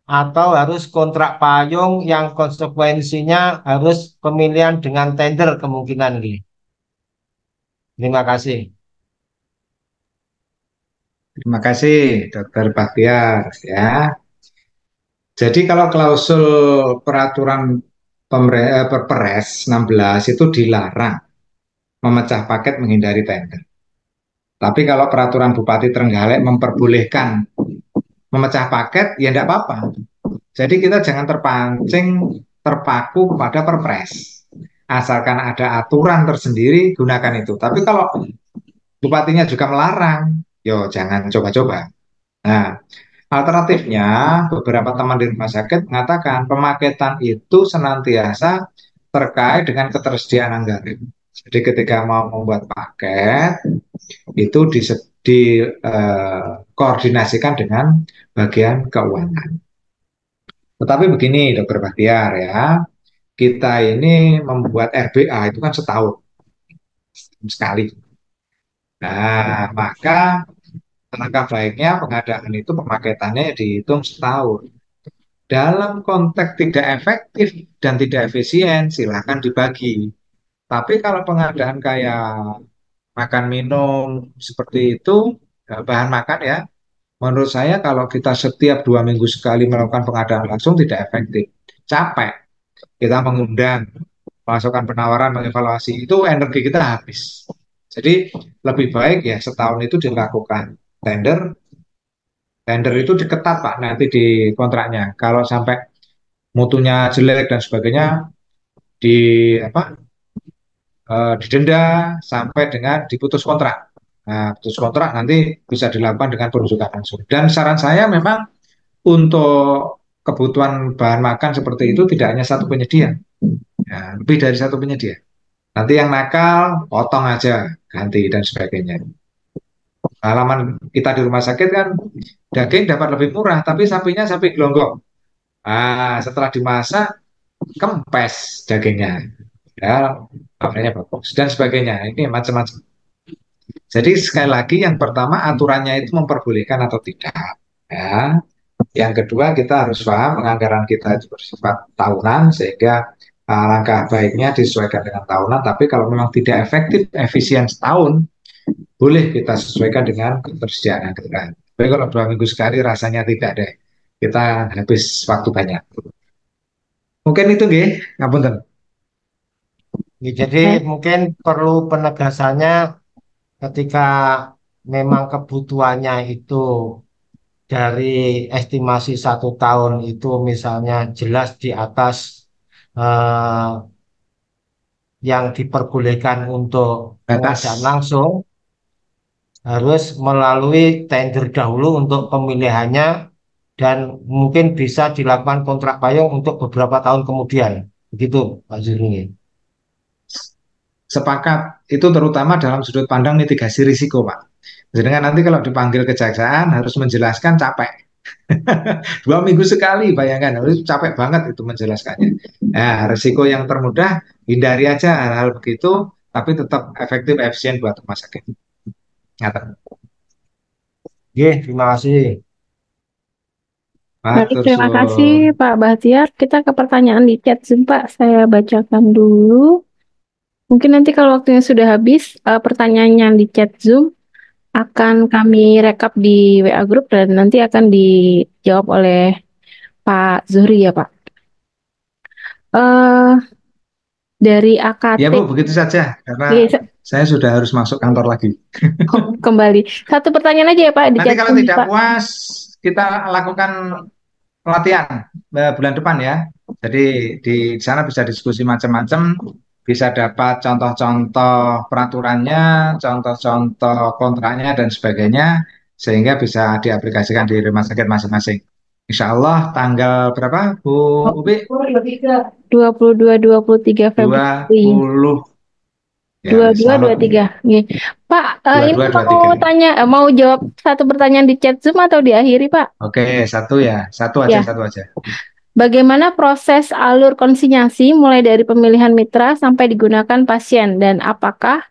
atau harus kontrak payung yang konsekuensinya harus pemilihan dengan tender kemungkinan ini? Terima kasih. Terima kasih Dokter Bahtiar ya. Jadi kalau klausul peraturan Perpres 16 itu dilarang memecah paket menghindari tender. Tapi kalau peraturan Bupati Trenggalek memperbolehkan memecah paket, ya tidak apa-apa. Jadi kita jangan terpaku kepada Perpres. Asalkan ada aturan tersendiri, gunakan itu. Tapi kalau bupatinya juga melarang, yo jangan coba-coba. Nah, alternatifnya, beberapa teman di rumah sakit mengatakan pemaketan itu senantiasa terkait dengan ketersediaan anggaran. Jadi ketika mau membuat paket, itu dikoordinasikan dengan bagian keuangan. Tetapi begini, Dokter Bahtiar ya, kita ini membuat RBA itu kan setahun sekali. Nah, maka langkah baiknya pengadaan itu pemaketannya dihitung setahun. Dalam konteks tidak efektif dan tidak efisien, silahkan dibagi. Tapi kalau pengadaan kayak makan minum seperti itu, bahan makan ya, menurut saya kalau kita setiap 2 minggu sekali melakukan pengadaan langsung tidak efektif. Capek. Kita mengundang, masukkan penawaran, mengevaluasi, itu energi kita habis. Jadi lebih baik ya setahun itu dilakukan tender. Tender itu diketat Pak nanti di kontraknya. Kalau sampai mutunya jelek dan sebagainya di didenda sampai dengan diputus kontrak. Nah, putus kontrak nanti bisa dilakukan dengan penunjukan langsung. Dan saran saya memang untuk kebutuhan bahan makan seperti itu tidak hanya satu penyedia, ya, lebih dari satu penyedia. Nanti yang nakal potong aja, ganti dan sebagainya. Pengalaman kita di rumah sakit kan daging dapat lebih murah, tapi sapinya sapi gelonggong. Nah, setelah dimasak kempes dagingnya, ya, kabarnya bagus dan sebagainya. Ini macam-macam. Jadi sekali lagi yang pertama aturannya itu memperbolehkan atau tidak. Ya. Yang kedua kita harus paham anggaran kita itu bersifat tahunan sehingga langkah baiknya disesuaikan dengan tahunan. Tapi kalau memang tidak efektif, efisien setahun, boleh kita sesuaikan dengan ketersediaan anggaran. Tapi kalau 2 minggu sekali rasanya tidak deh. Kita habis waktu banyak. Mungkin itu nggih, ngapunten. Ya, jadi mungkin perlu penegasannya ketika memang kebutuhannya itu dari estimasi 1 tahun itu misalnya jelas di atas eh, yang diperbolehkan untuk pengadaan Batas. langsung, harus melalui tender dahulu untuk pemilihannya dan mungkin bisa dilakukan kontrak payung untuk beberapa tahun kemudian. Begitu, Pak Zuri. Sepakat. Itu terutama dalam sudut pandang mitigasi risiko, Pak. Jadi kan nanti kalau dipanggil kejaksaan harus menjelaskan capek. 2 minggu sekali, bayangkan. Harus capek banget itu menjelaskannya. Nah, risiko yang termudah, hindari aja hal-hal begitu, tapi tetap efektif, efisien buat rumah sakit. Nyata. Oke, terima kasih. Baik, Matur terima kasih suwun. Pak Bahtiar. Kita ke pertanyaan di chat Zoom, Pak. Saya bacakan dulu. Mungkin nanti kalau waktunya sudah habis, pertanyaan yang di chat Zoom akan kami rekap di WA Group dan nanti akan dijawab oleh Pak Zuhri ya, Pak. Eh dari AKT Ya Bu, begitu saja, karena Iya, saya sudah harus masuk kantor lagi. kembali. Satu pertanyaan aja ya, Pak, di Nanti chat kalau Zoom, tidak Pak. puas, kita lakukan pelatihan bulan depan ya. Jadi di sana bisa diskusi macam-macam, bisa dapat contoh-contoh peraturannya, contoh-contoh kontraknya dan sebagainya, sehingga bisa diaplikasikan di rumah sakit masing-masing. Insya Allah tanggal berapa, Bu Ubi? 22-23 Februari. 20 ya, 22, selamat. 23. Nggih. Pak, ini 22, mau 23. tanya, mau jawab satu pertanyaan di chat Zoom atau diakhiri, Pak? Oke, satu ya, satu aja, Ya. satu aja. Bagaimana proses alur konsinyasi mulai dari pemilihan mitra sampai digunakan pasien dan apakah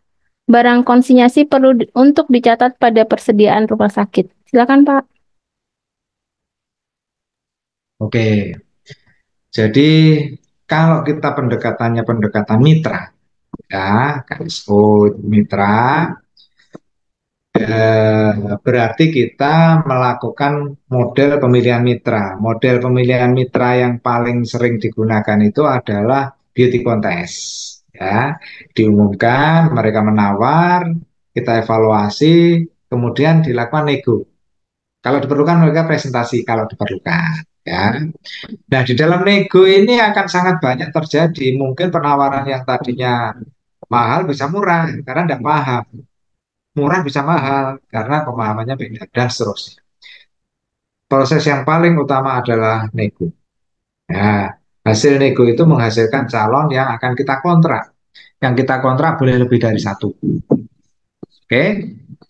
barang konsinyasi perlu untuk dicatat pada persediaan rumah sakit? Silakan, Pak. Oke, jadi kalau kita pendekatannya pendekatan mitra, ya, KSO mitra, berarti kita melakukan model pemilihan mitra. Model pemilihan mitra yang paling sering digunakan itu adalah beauty contest. Ya, diumumkan, mereka menawar, kita evaluasi, kemudian dilakukan nego. Kalau diperlukan mereka presentasi kalau diperlukan. Ya. Nah, di dalam nego ini akan sangat banyak terjadi. Mungkin penawaran yang tadinya mahal bisa murah karena tidak paham. Murah bisa mahal karena pemahamannya beda dan seterusnya. Proses yang paling utama adalah nego. Nah, hasil nego itu menghasilkan calon yang akan kita kontrak. Yang kita kontrak boleh lebih dari satu. Oke.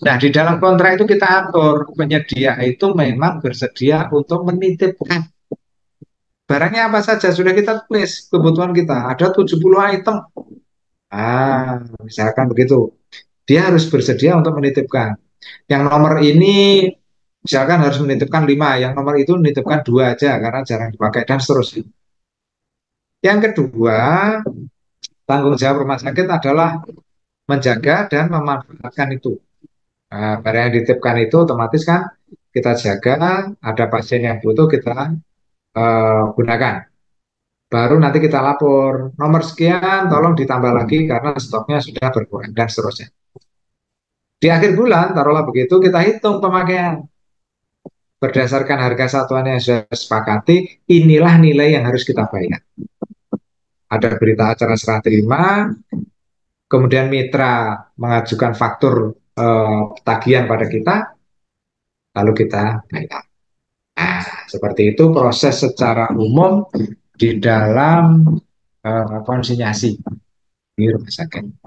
Nah, di dalam kontrak itu kita atur penyedia itu memang bersedia untuk menitipkan barangnya apa saja sudah kita tulis kebutuhan kita. Ada 70 item. Misalkan begitu. Dia harus bersedia untuk menitipkan. Yang nomor ini misalkan harus menitipkan 5, yang nomor itu menitipkan 2 aja karena jarang dipakai dan seterusnya. Yang kedua, tanggung jawab rumah sakit adalah menjaga dan memanfaatkan itu. Nah, barang yang dititipkan itu otomatis kan kita jaga, ada pasien yang butuh kita gunakan. Baru nanti kita lapor, nomor sekian tolong ditambah lagi karena stoknya sudah berkurang dan seterusnya. Di akhir bulan, taruhlah begitu, kita hitung pemakaian. Berdasarkan harga satuan yang sudah sepakati, inilah nilai yang harus kita bayar. Ada berita acara serah terima, kemudian mitra mengajukan faktur tagihan pada kita, lalu kita bayar. Nah, seperti itu proses secara umum di dalam konsinyasi di rumah sakit.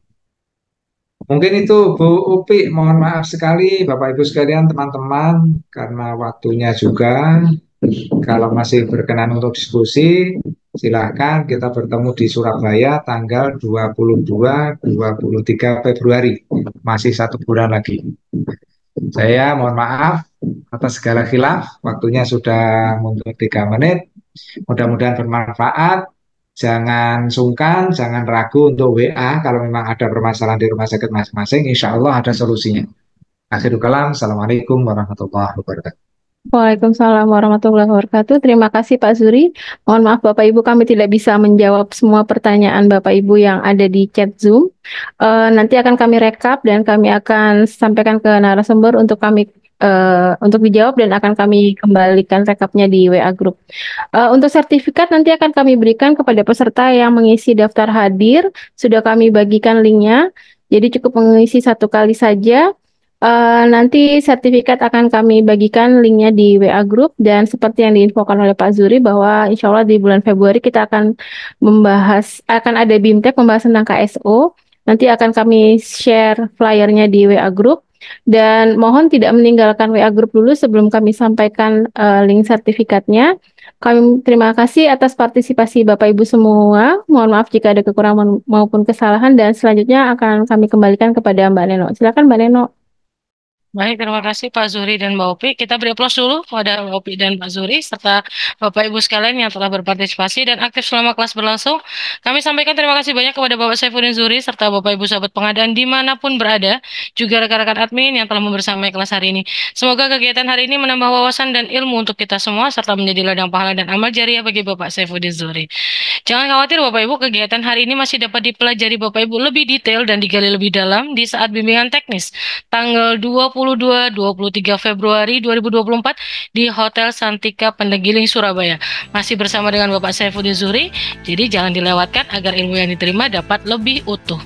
Mungkin itu Bu Upi, mohon maaf sekali Bapak Ibu sekalian, teman-teman, karena waktunya juga. Kalau masih berkenan untuk diskusi, silakan kita bertemu di Surabaya tanggal 22-23 Februari. Masih 1 bulan lagi. Saya mohon maaf atas segala khilaf, waktunya sudah mundur 3 menit. Mudah-mudahan bermanfaat. Jangan sungkan, jangan ragu untuk WA kalau memang ada permasalahan di rumah sakit masing-masing. Insya Allah ada solusinya. Akhirul kalam, Assalamualaikum warahmatullahi wabarakatuh. Waalaikumsalam warahmatullahi wabarakatuh. Terima kasih Pak Zuri. Mohon maaf Bapak Ibu, kami tidak bisa menjawab semua pertanyaan Bapak Ibu yang ada di chat Zoom. Nanti akan kami rekap dan kami akan sampaikan ke narasumber untuk dijawab dan akan kami kembalikan rekapnya di WA Group. Untuk sertifikat nanti akan kami berikan kepada peserta yang mengisi daftar hadir. Sudah kami bagikan linknya. Jadi cukup mengisi 1 kali saja. Nanti sertifikat akan kami bagikan linknya di WA Group dan seperti yang diinfokan oleh Pak Zuri bahwa insya Allah di bulan Februari kita akan ada BIMTEK membahas tentang KSO. Nanti akan kami share flyernya di WA Group dan mohon tidak meninggalkan WA Group dulu sebelum kami sampaikan link sertifikatnya. Kami terima kasih atas partisipasi Bapak Ibu semua. Mohon maaf jika ada kekurangan maupun kesalahan dan selanjutnya akan kami kembalikan kepada Mbak Neno. Silakan Mbak Neno. Baik, terima kasih Pak Zuri dan Mbak Opi. Kita beri aplaus dulu kepada Mbak Opi dan Pak Zuri, serta Bapak Ibu sekalian yang telah berpartisipasi dan aktif selama kelas berlangsung. Kami sampaikan terima kasih banyak kepada Bapak Saifuddin Zuri, serta Bapak Ibu sahabat pengadaan dimanapun berada, juga rekan-rekan admin yang telah membersamai kelas hari ini. Semoga kegiatan hari ini menambah wawasan dan ilmu untuk kita semua, serta menjadi ladang pahala dan amal jariah bagi Bapak Saifuddin Zuri. Jangan khawatir Bapak Ibu, kegiatan hari ini masih dapat dipelajari Bapak Ibu lebih detail dan digali lebih dalam di saat bimbingan teknis tanggal 22-23 Februari 2024 di Hotel Santika Pendegiling Surabaya. Masih bersama dengan Bapak Saifuddin Zuri, jadi jangan dilewatkan agar ilmu yang diterima dapat lebih utuh.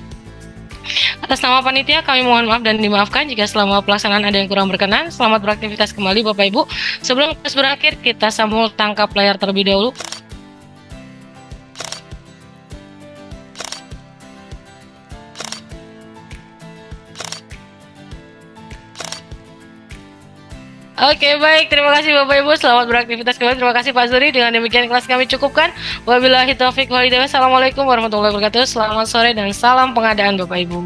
Atas nama panitia kami mohon maaf dan dimaafkan jika selama pelaksanaan ada yang kurang berkenan. Selamat beraktivitas kembali Bapak Ibu. Sebelum kelas berakhir kita sambung tangkap layar terlebih dahulu. Oke, baik. Terima kasih Bapak Ibu. Selamat beraktivitas kembali. Terima kasih Pak Zuri. Dengan demikian kelas kami cukupkan. Wabillahi taufiq wal hidayah. Assalamualaikum warahmatullahi wabarakatuh. Selamat sore dan salam pengadaan Bapak Ibu.